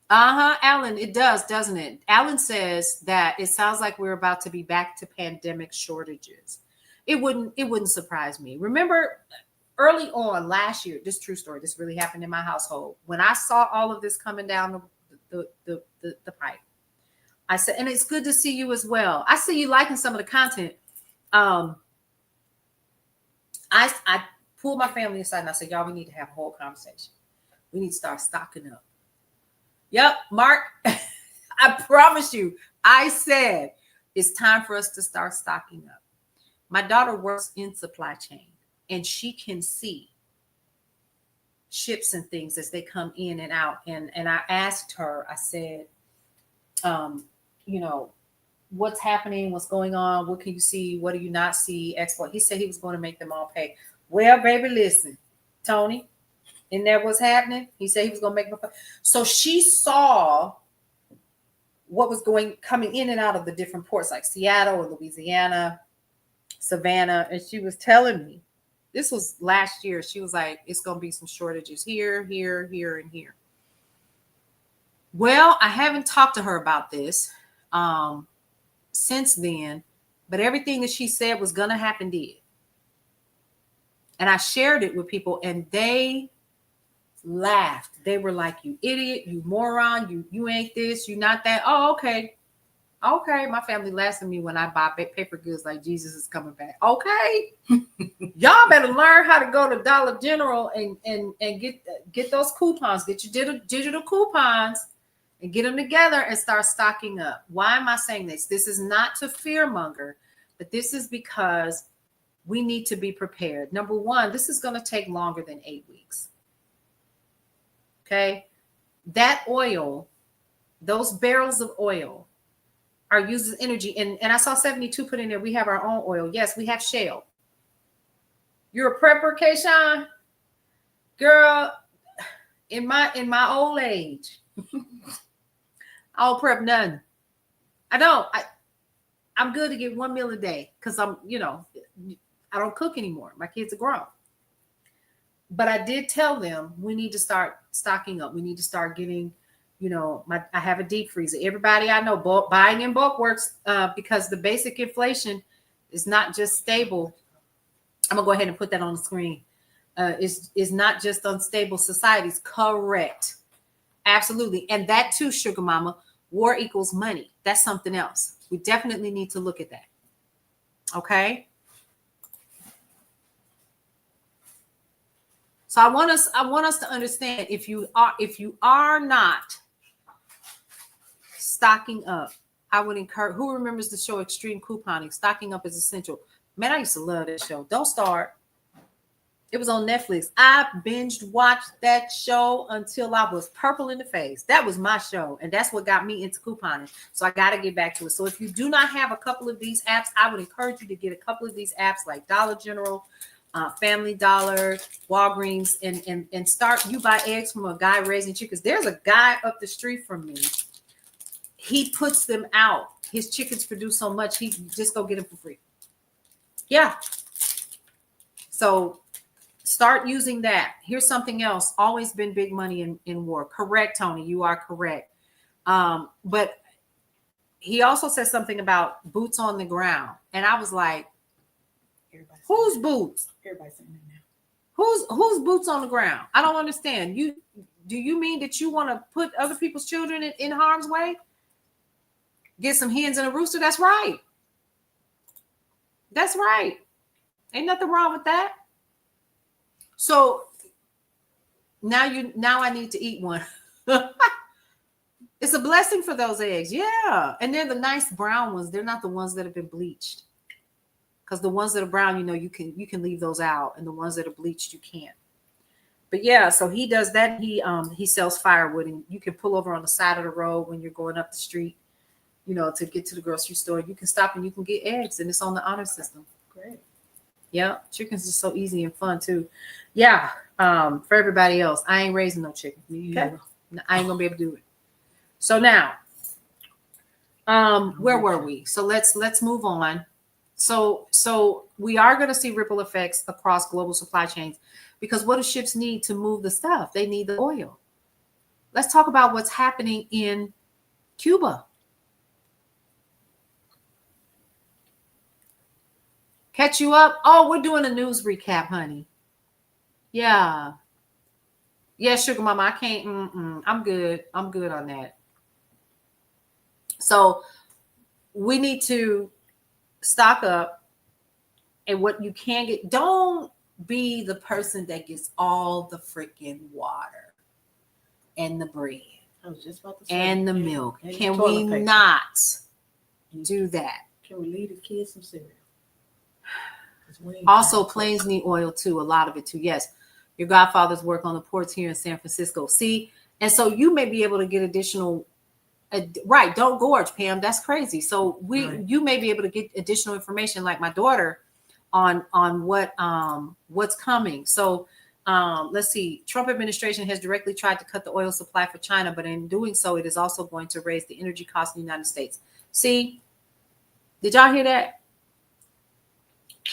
Alan, it does, doesn't it? Alan says that it sounds like we're about to be back to pandemic shortages. It wouldn't surprise me. Remember early on last year, this true story, this really happened in my household. When I saw all of this coming down the pipe, I said, and it's good to see you as well. I see you liking some of the content. I pulled my family aside and I said, y'all, we need to have a whole conversation. We need to start stocking up. Yep, Mark, I promise you, I said it's time for us to start stocking up. My daughter works in supply chain and she can see ships and things as they come in and out. And I asked her, I said, you know, what's happening, what's going on, what can you see, what do you not see, export. He said he was going to make them all pay. Well, baby, listen, Tony, isn't that what's happening? He said he was going to make them pay. So she saw what was coming in and out of the different ports like Seattle or Louisiana, Savannah, and she was telling me, this was last year, she was like, it's going to be some shortages here, and here. Well, I haven't talked to her about this since then, but everything that she said was going to happen did. And I shared it with people and they laughed. They were like, you idiot, you moron, you ain't this, you not that. Oh, okay. My family laughs at me when I buy paper goods like Jesus is coming back. Okay. Y'all better learn how to go to Dollar General and get those coupons, get your digital coupons and get them together and start stocking up. Why am I saying this? This is not to fearmonger, but this is because we need to be prepared. Number one, this is going to take longer than 8 weeks. Okay. That oil, those barrels of oil are used as energy. And I saw 72 put in there. We have our own oil. Yes, we have shale. You're a prepper, Kayshawn? Girl, in my old age, I don't prep none. I don't. I'm good to get 1 meal a day because I don't cook anymore. My kids are grown. But I did tell them we need to start stocking up. We need to start getting, I have a deep freezer. Everybody I know, buying in bulk works because the basic inflation is not just stable. I'm gonna go ahead and put that on the screen. Is not just unstable societies. Correct. Absolutely. And that too, Sugar Mama, war equals money. That's something else. We definitely need to look at that. Okay. So I want us to understand if you are not stocking up, I would encourage, who remembers the show Extreme Couponing? Stocking up is essential. Man, I used to love that show. Don't start. It was on Netflix. I binged watched that show until I was purple in the face. That was my show. And that's what got me into couponing. So I got to get back to it. So if you do not have a couple of these apps, I would encourage you to get a couple of these apps like Dollar General, Family Dollar, Walgreens, and start. You buy eggs from a guy raising chickens. There's a guy up the street from me. He puts them out. His chickens produce so much, he just go get them for free. Yeah. So start using that. Here's something else. Always been big money in war. Correct, Tony. You are correct. But he also said something about boots on the ground. And I was like, whose boots? Everybody's saying that now. Whose boots on the ground? I don't understand. Do you mean that you want to put other people's children in harm's way? Get some hens and a rooster? That's right. That's right. Ain't nothing wrong with that. So now I need to eat one. It's a blessing for those eggs. Yeah. And they're the nice brown ones. They're not the ones that have been bleached. Because the ones that are brown, you can leave those out. And the ones that are bleached, you can't. But yeah, so he does that. He sells firewood, and you can pull over on the side of the road when you're going up the street, to get to the grocery store. You can stop and you can get eggs, and it's on the honor system. Great. Yeah, chickens is so easy and fun too. Yeah. For everybody else, I ain't raising no chickens. Me Okay. either. I ain't gonna be able to do it. So now, where were we? So let's move on. So we are going to see ripple effects across global supply chains, because what do ships need to move the stuff? They need the oil. Let's talk about what's happening in Cuba. Catch you up? Oh, we're doing a news recap, honey. Yeah. Yeah, sugar mama, I can't. I'm good. I'm good on that. So we need to stock up, and what you can get. Don't be the person that gets all the freaking water and the bread I was just about to say. and the milk. and Can toilet we paper. not do that? Can we leave the kids some cereal? 'Cause we ain't Also, got planes need oil too, a lot of it too. Yes, your godfathers work on the ports here in San Francisco. See, and so you may be able to get additional. Right, don't gorge, Pam. That's crazy. So Right. you may be able to get additional information, like my daughter, on what's coming. So let's see. Trump administration has directly tried to cut the oil supply for China, but in doing so, it is also going to raise the energy costs in the United States. See, did y'all hear that?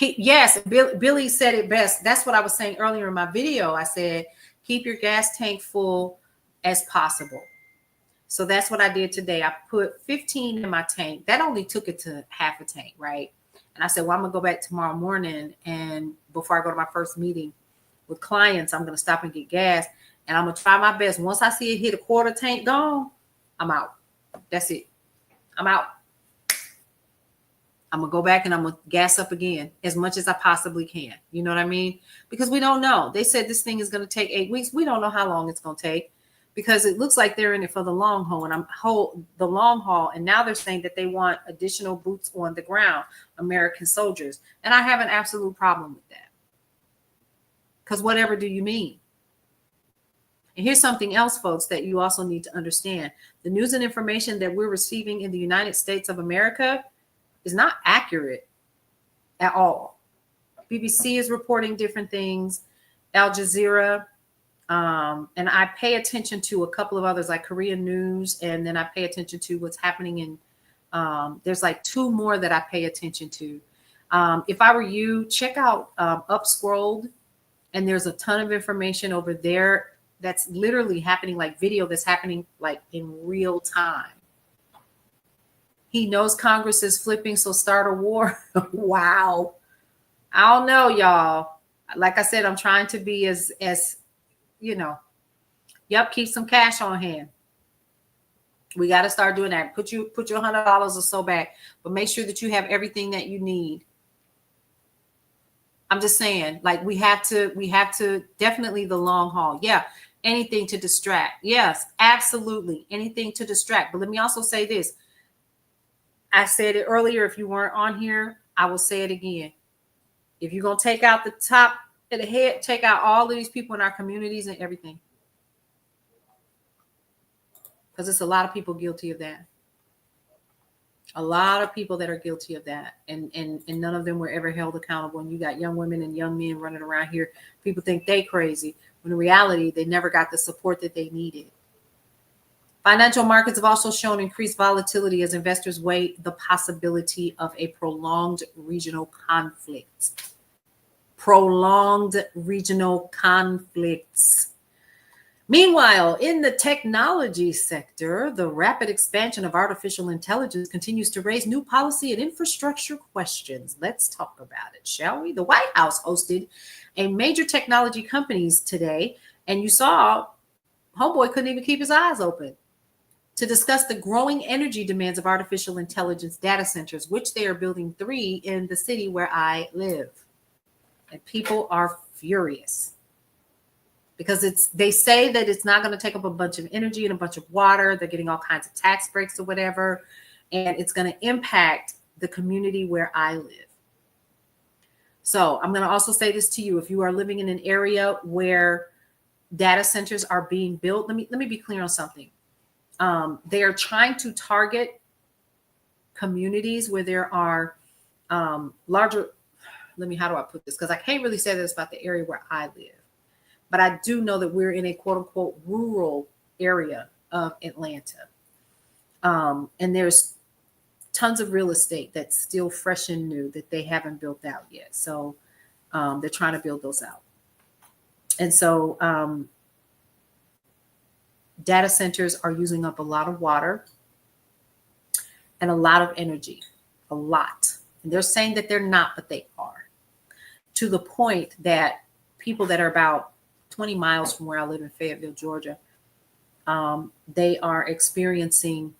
Yes, Billy said it best. That's what I was saying earlier in my video. I said, keep your gas tank full as possible. So that's what I did today. I put 15 in my tank. That only took it to half a tank, right? And I said, well, I'm going to go back tomorrow morning. And before I go to my first meeting with clients, I'm going to stop and get gas. And I'm going to try my best. Once I see it hit a quarter tank gone, I'm out. That's it. I'm out. I'm going to go back and I'm going to gas up again as much as I possibly can. You know what I mean? Because we don't know. They said this thing is going to take 8 weeks. We don't know how long it's going to take, because it looks like they're in it for the long haul, and the long haul. And now they're saying that they want additional boots on the ground, American soldiers. And I have an absolute problem with that. Because whatever do you mean? And here's something else, folks, that you also need to understand. The news and information that we're receiving in the United States of America is not accurate at all. BBC is reporting different things, Al Jazeera, and I pay attention to a couple of others like Korean news, and then I pay attention to what's happening in, there's like 2 more that I pay attention to. If I were you, check out Upscrolled, and there's a ton of information over there that's literally happening, like video that's happening like in real time. He knows Congress is flipping, so start a war. Wow. I don't know, y'all. Like I said, I'm trying to be as you know, keep some cash on hand. We got to start doing that. Put your $100 or so back, but make sure that you have everything that you need. I'm just saying, like, we have to definitely the long haul. Yeah. Anything to distract. Yes, absolutely. Anything to distract. But let me also say this. I said it earlier. If you weren't on here, I will say it again. If you're going to take out the top of the head, take out all of these people in our communities and everything. Because it's a lot of people guilty of that. A lot of people that are guilty of that. And none of them were ever held accountable. And you got young women and young men running around here. People think they crazy, when in reality, they never got the support that they needed. Financial markets have also shown increased volatility as investors weigh the possibility of a prolonged regional conflict. Prolonged regional conflicts. Meanwhile, in the technology sector, the rapid expansion of artificial intelligence continues to raise new policy and infrastructure questions. Let's talk about it, shall we? The White House hosted a major technology companies today, and you saw homeboy couldn't even keep his eyes open, to discuss the growing energy demands of artificial intelligence data centers, which they are building 3 in the city where I live. And people are furious because they say that it's not going to take up a bunch of energy and a bunch of water. They're getting all kinds of tax breaks or whatever, and it's going to impact the community where I live. So I'm going to also say this to you. If you are living in an area where data centers are being built, let me be clear on something. They are trying to target communities where there are larger, how do I put this? Because I can't really say this about the area where I live, but I do know that we're in a quote unquote rural area of Atlanta. And there's tons of real estate that's still fresh and new that they haven't built out yet. So they're trying to build those out. And so data centers are using up a lot of water and a lot of energy, a lot. And they're saying that they're not, but they are. To the point that people that are about 20 miles from where I live in Fayetteville, Georgia, they are experiencing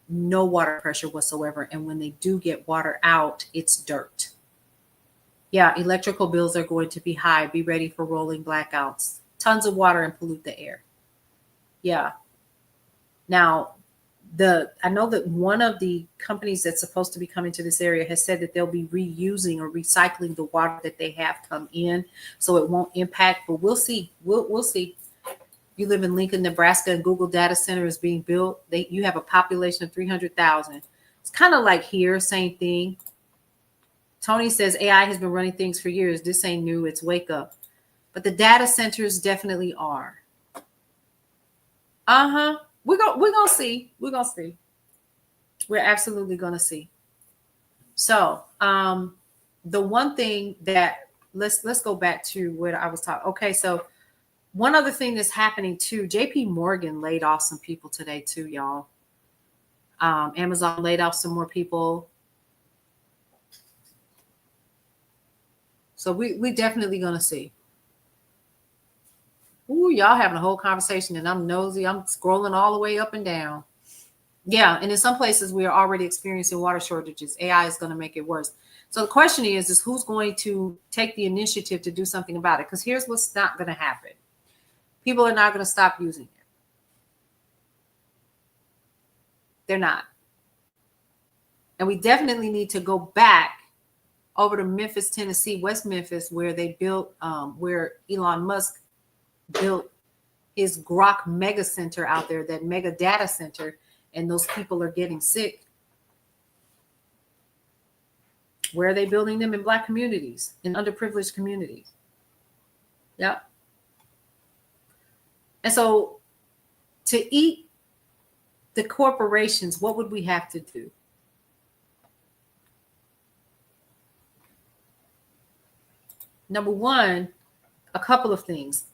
no water pressure whatsoever. And when they do get water out, it's dirt. Yeah, electrical bills are going to be high. Be ready for rolling blackouts. Tons of water and pollute the air. Yeah. Now, I know that one of the companies that's supposed to be coming to this area has said that they'll be reusing or recycling the water that they have come in, so it won't impact. But we'll see. We'll see. You live in Lincoln, Nebraska, and Google data center is being built. You have a population of 300,000. It's kind of like here, same thing. Tony says AI has been running things for years. This ain't new. It's wake up. But the data centers definitely are. We're gonna see. We're gonna see. We're absolutely gonna see. So the one thing that let's go back to where I was talking. Okay, so one other thing that's happening too, JP Morgan laid off some people today too, y'all. Amazon laid off some more people. So we definitely gonna see. Ooh, y'all having a whole conversation and I'm nosy. I'm scrolling all the way up and down. Yeah, and in some places we are already experiencing water shortages. AI is going to make it worse. So the question is who's going to take the initiative to do something about it? Because here's what's not going to happen. People are not going to stop using it. They're not. And we definitely need to go back over to Memphis, Tennessee, West Memphis, where they built, where Elon Musk built his Grok mega center out there, that mega data center, and those people are getting sick. Where are they building them? In Black communities, in underprivileged communities. Yep. And so to eat the corporations, what would we have to do? Number one, a couple of things.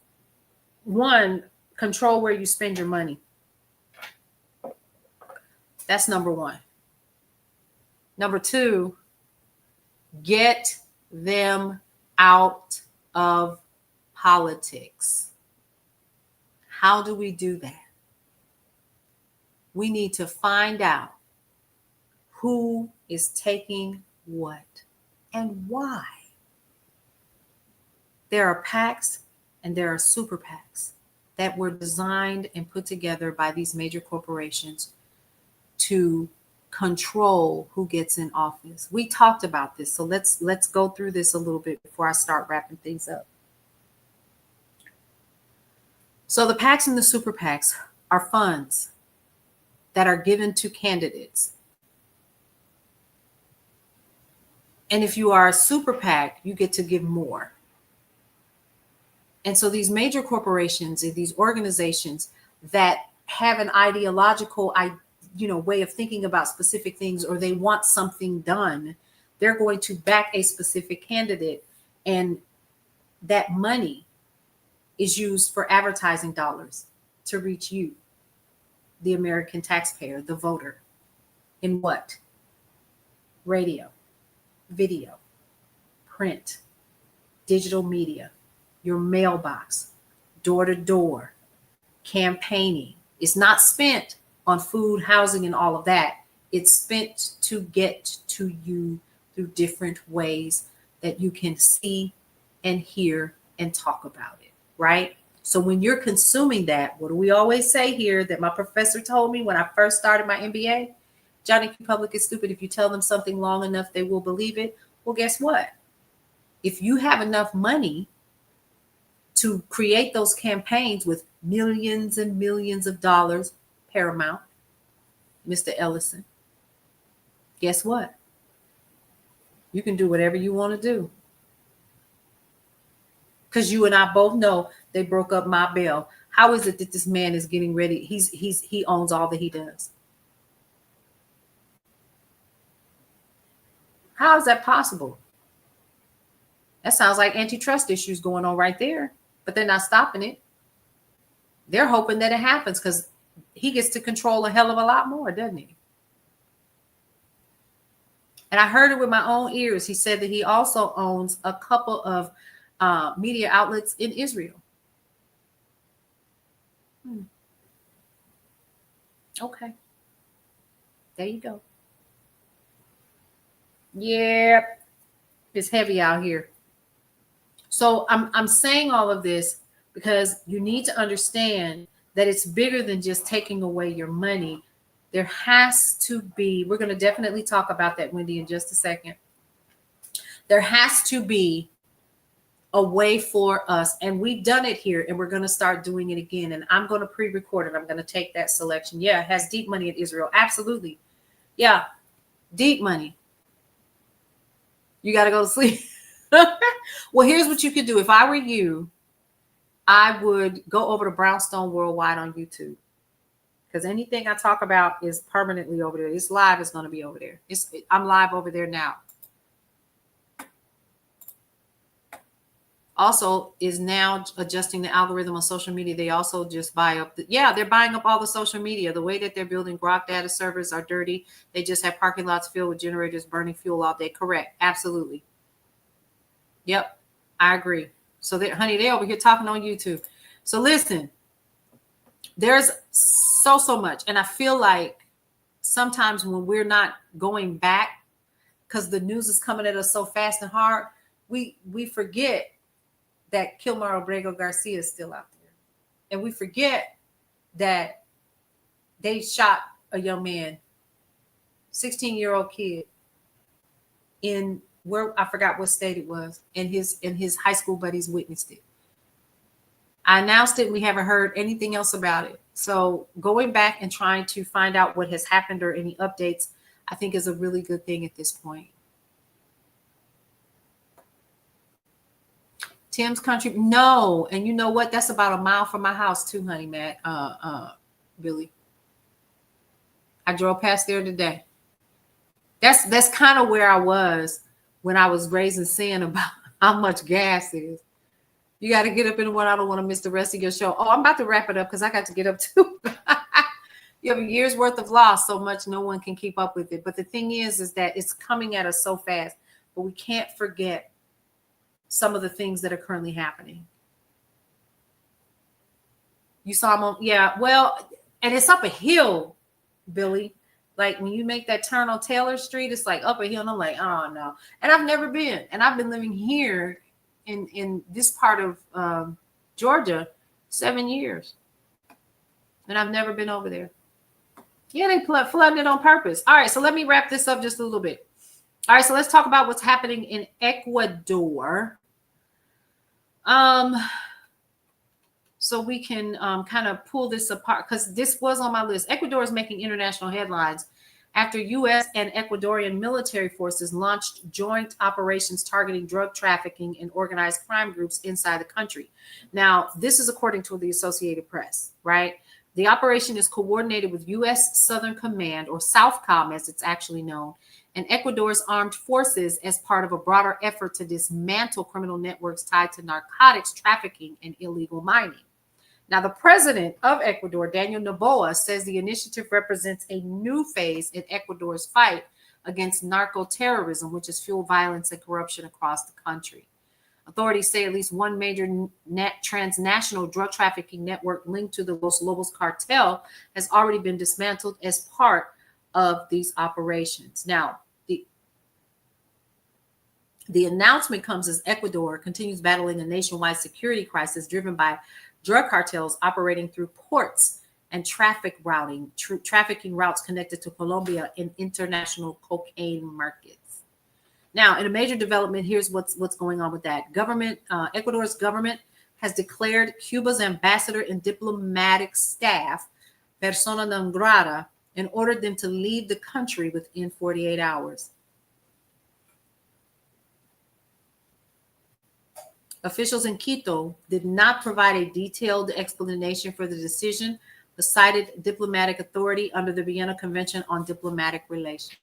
One, control where you spend your money. That's number one. Number two, get them out of politics. How do we do that? We need to find out who is taking what and why. There are PACs and there are super PACs that were designed and put together by these major corporations to control who gets in office. We talked about this, so let's go through this a little bit before I start wrapping things up. So the PACs and the super PACs are funds that are given to candidates. And if you are a super PAC, you get to give more. And so these major corporations and these organizations that have an ideological way of thinking about specific things, or they want something done, they're going to back a specific candidate, and that money is used for advertising dollars to reach you, the American taxpayer, the voter. In what? Radio, video, print, digital media, your mailbox, door to door, campaigning. It's not spent on food, housing, and all of that. It's spent to get to you through different ways that you can see and hear and talk about it, right? So when you're consuming that, what do we always say here that my professor told me when I first started my MBA? Johnny Q. Public is stupid. If you tell them something long enough, they will believe it. Well, guess what? If you have enough money to create those campaigns with millions and millions of dollars, Paramount, Mr. Ellison, guess what? You can do whatever you want to do. Because you and I both know they broke up my bail. How is it that this man is getting ready? He owns all that he does. How is that possible? That sounds like antitrust issues going on right there, but they're not stopping it. They're hoping that it happens because he gets to control a hell of a lot more, doesn't he? And I heard it with my own ears. He said that he also owns a couple of media outlets in Israel. Okay. There you go. Yeah, it's heavy out here. So I'm saying all of this because you need to understand that it's bigger than just taking away your money. There has to be, we're going to definitely talk about that, Wendy, in just a second. There has to be a way for us, and we've done it here, and we're going to start doing it again. And I'm going to pre-record it. I'm going to take that selection. Yeah, it has deep money in Israel. Absolutely. Yeah, deep money. You got to go to sleep. Well, here's what you could do. If I were you, I would go over to Brownstone Worldwide on YouTube, because anything I talk about is permanently over there. It's live. It's going to be over there. I'm live over there now. Also is now adjusting the algorithm on social media. They also just buy up. They're buying up all the social media. The way that they're building Grok data servers are dirty. They just have parking lots filled with generators burning fuel all day. Correct. Absolutely. Yep. I agree. So honey, they're over here talking on YouTube. So listen, there's so much. And I feel like sometimes when we're not going back because the news is coming at us so fast and hard, we forget that Kilmar Obrego Garcia is still out there. And we forget that they shot a young man, 16-year-old kid, in where I forgot what state it was, and his high school buddies witnessed it. I announced it, and we haven't heard anything else about it. So going back and trying to find out what has happened or any updates, I think is a really good thing at this point. Tim's Country, no. And you know what? That's about a mile from my house too, honey, Matt. Billy. I drove past there today. That's kind of where I was when I was raising sin about how much gas is. You got to get up in the one. I don't want to miss the rest of your show. Oh, I'm about to wrap it up because I got to get up too. You have a year's worth of loss, so much no one can keep up with it. But the thing is that it's coming at us so fast. But we can't forget some of the things that are currently happening. You saw them on, yeah, well, and it's up a hill, Billy. Like when you make that turn on Taylor Street, it's like up a hill, and I'm like, oh no. And I've never been, and I've been living here in this part of Georgia 7 years, and I've never been over there. Yeah, they flooded it on purpose. All right, so let me wrap this up just a little bit. All right, so let's talk about what's happening in Ecuador. So we can kind of pull this apart because this was on my list. Ecuador is making international headlines after U.S. and Ecuadorian military forces launched joint operations targeting drug trafficking and organized crime groups inside the country. Now, this is according to the Associated Press, right? The operation is coordinated with U.S. Southern Command, or Southcom as it's actually known, and Ecuador's armed forces as part of a broader effort to dismantle criminal networks tied to narcotics trafficking and illegal mining. Now, the president of Ecuador, Daniel Noboa, says the initiative represents a new phase in Ecuador's fight against narco-terrorism, which has fueled violence and corruption across the country. Authorities say at least one major transnational drug trafficking network linked to the Los Lobos cartel has already been dismantled as part of these operations. Now, the announcement comes as Ecuador continues battling a nationwide security crisis driven by drug cartels operating through ports and trafficking routes connected to Colombia and international cocaine markets. Now, in a major development, here's what's going on with that. Ecuador's government has declared Cuba's ambassador and diplomatic staff persona non grata and ordered them to leave the country within 48 hours. Officials in Quito did not provide a detailed explanation for the decision, but cited diplomatic authority under the Vienna Convention on Diplomatic Relations.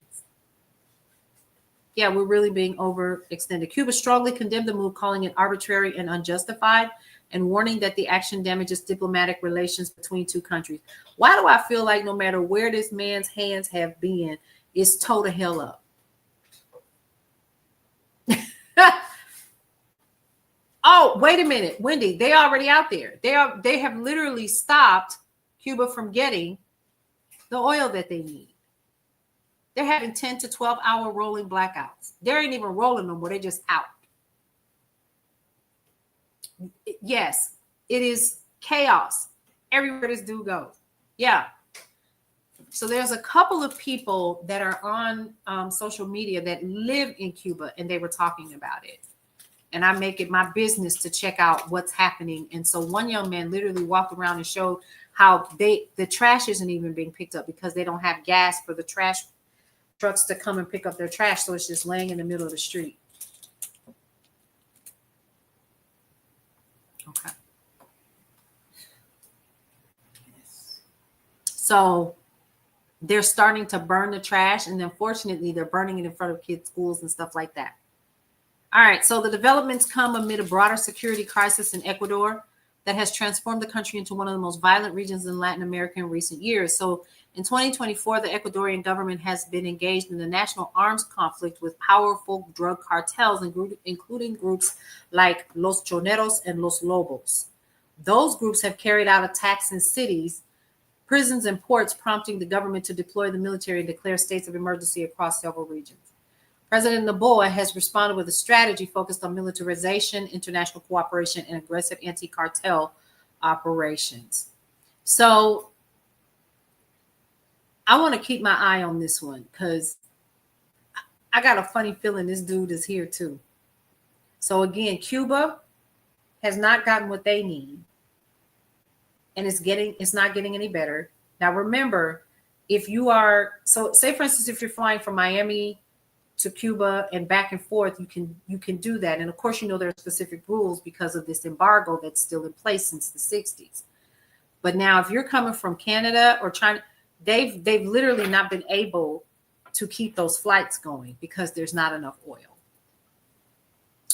Yeah, we're really being overextended. Cuba strongly condemned the move, calling it arbitrary and unjustified, and warning that the action damages diplomatic relations between two countries. Why do I feel like no matter where this man's hands have been, it's toe to hell up? Oh, wait a minute, Wendy, they already out there. They have literally stopped Cuba from getting the oil that they need. They're having 10 to 12 hour rolling blackouts. They ain't even rolling them, but they're just out. Yes, it is chaos everywhere this dude goes. Yeah. So there's a couple of people that are on social media that live in Cuba, and they were talking about it. And I make it my business to check out what's happening. And so one young man literally walked around and showed how the trash isn't even being picked up because they don't have gas for the trash trucks to come and pick up their trash. So it's just laying in the middle of the street. Okay. So they're starting to burn the trash, and unfortunately they're burning it in front of kids' schools and stuff like that. All right, so the developments come amid a broader security crisis in Ecuador that has transformed the country into one of the most violent regions in Latin America in recent years. So in 2024, the Ecuadorian government has been engaged in a national arms conflict with powerful drug cartels, including groups like Los Choneros and Los Lobos. Those groups have carried out attacks in cities, prisons, and ports, prompting the government to deploy the military and declare states of emergency across several regions. President Noboa has responded with a strategy focused on militarization, international cooperation, and aggressive anti-cartel operations. So I want to keep my eye on this one because I got a funny feeling this dude is here too. So again, Cuba has not gotten what they need, and it's not getting any better. Now remember, if you are, so say for instance, if you're flying from Miami to Cuba and back and forth, you can do that. And of course, you know, there are specific rules because of this embargo that's still in place since the 60s. But now if you're coming from Canada or China, they've literally not been able to keep those flights going because there's not enough oil.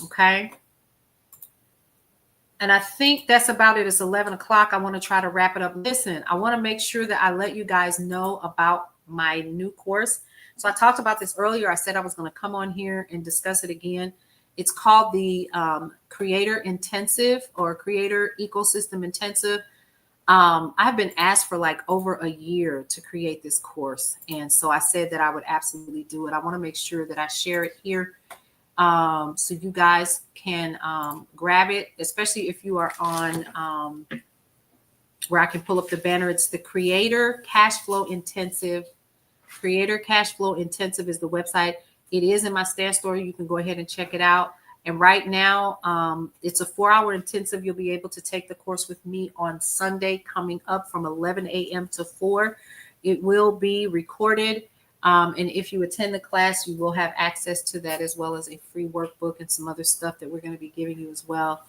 Okay. And I think that's about it. It's 11 o'clock. I want to try to wrap it up. Listen, I want to make sure that I let you guys know about my new course. So I talked about this earlier. I said I was going to come on here and discuss it again. It's called the Creator Intensive or Creator Ecosystem Intensive. I've been asked for like over a year to create this course. And so I said that I would absolutely do it. I want to make sure that I share it here so you guys can grab it, especially if you are on where I can pull up the banner. It's the Creator Cashflow Intensive. Creator Cashflow Intensive is the website. It is in my Stand Store. You can go ahead and check it out. And right now, it's a 4-hour intensive. You'll be able to take the course with me on Sunday coming up from 11 a.m. to 4. It will be recorded. And if you attend the class, you will have access to that as well as a free workbook and some other stuff that we're going to be giving you as well.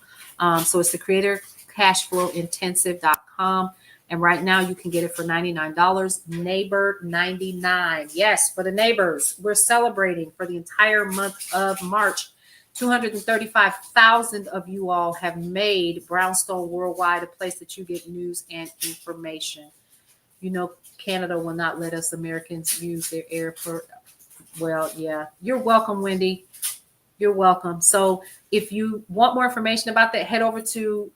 So it's the CreatorCashflowIntensive.com. And right now you can get it for $99. Neighbor 99. Yes, for the neighbors. We're celebrating for the entire month of March. 235,000 of you all have made Brownstone Worldwide a place that you get news and information. You know, Canada will not let us Americans use their airport. Well, yeah. You're welcome, Wendy. You're welcome. So if you want more information about that, head over to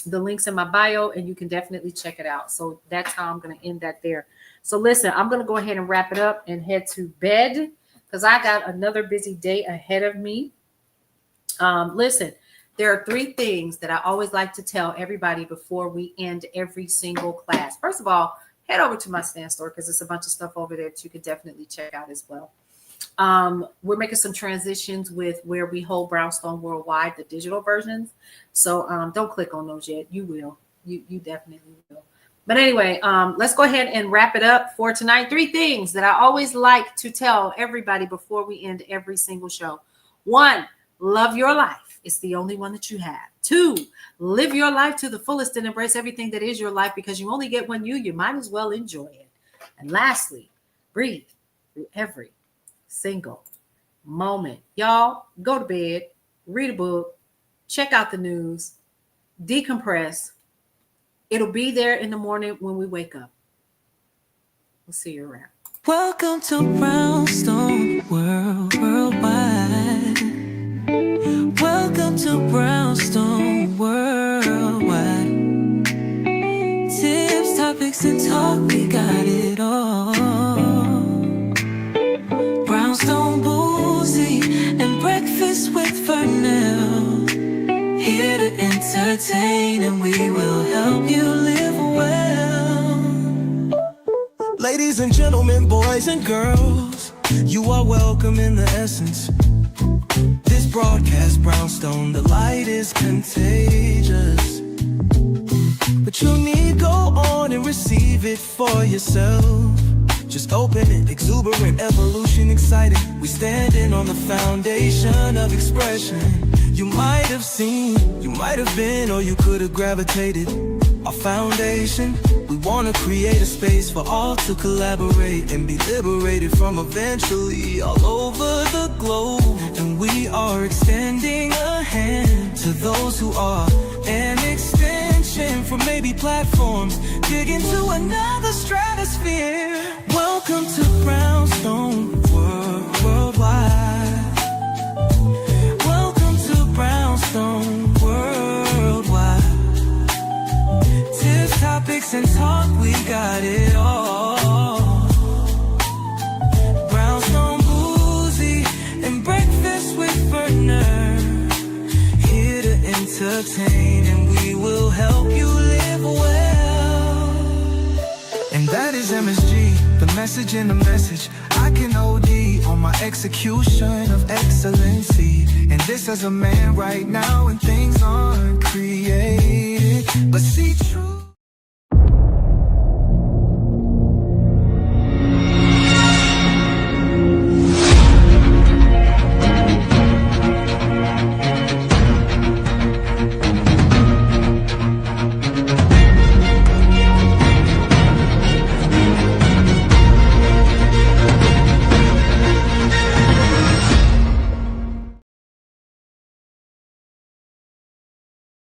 the links in my bio and you can definitely check it out. So that's how I'm going to end that there. So listen, I'm going to go ahead and wrap it up and head to bed because I got another busy day ahead of me. Listen, there are 3 things that I always like to tell everybody before we end every single class. First of all, head over to my Stand Store because there's a bunch of stuff over there that you could definitely check out as well. We're making some transitions with where we hold Brownstone Worldwide, the digital versions. So don't click on those yet. You will. You definitely will. But anyway, let's go ahead and wrap it up for tonight. 3 things that I always like to tell everybody before we end every single show. 1, love your life. It's the only one that you have. 2, live your life to the fullest and embrace everything that is your life, because you only get one you might as well enjoy it. And lastly, breathe through every single moment. Y'all, go to bed, read a book, check out the news, decompress. It'll be there in the morning when we wake up. We'll see you around. Welcome to Brownstone Worldwide. Welcome to Brownstone Worldwide. Tips, topics, and talk, we got it all. Brownstone Boozy and Breakfast with Vernell. Here to entertain, and we will help you live well. Ladies and gentlemen, boys and girls, you are welcome in the essence. This broadcast, Brownstone, the light is contagious. But you need go on and receive it for yourself. Just open it, exuberant, evolution, excited. We standing on the foundation of expression. You might have seen, you might have been, or you could have gravitated. Our foundation, we want to create a space for all to collaborate and be liberated from eventually all over the globe. And we are extending a hand to those who are an extension from maybe platforms, dig into another stratosphere. Welcome to Brownstone Worldwide. Welcome to Brownstone Worldwide. Tips, topics, and talk, we got it all. Brownstone Boozy and Breakfast with Vernell. Here to entertain, and we will help you live well. And that is MSG, the message in the message. I can OD on my execution of excellency. And this as a man right now, and things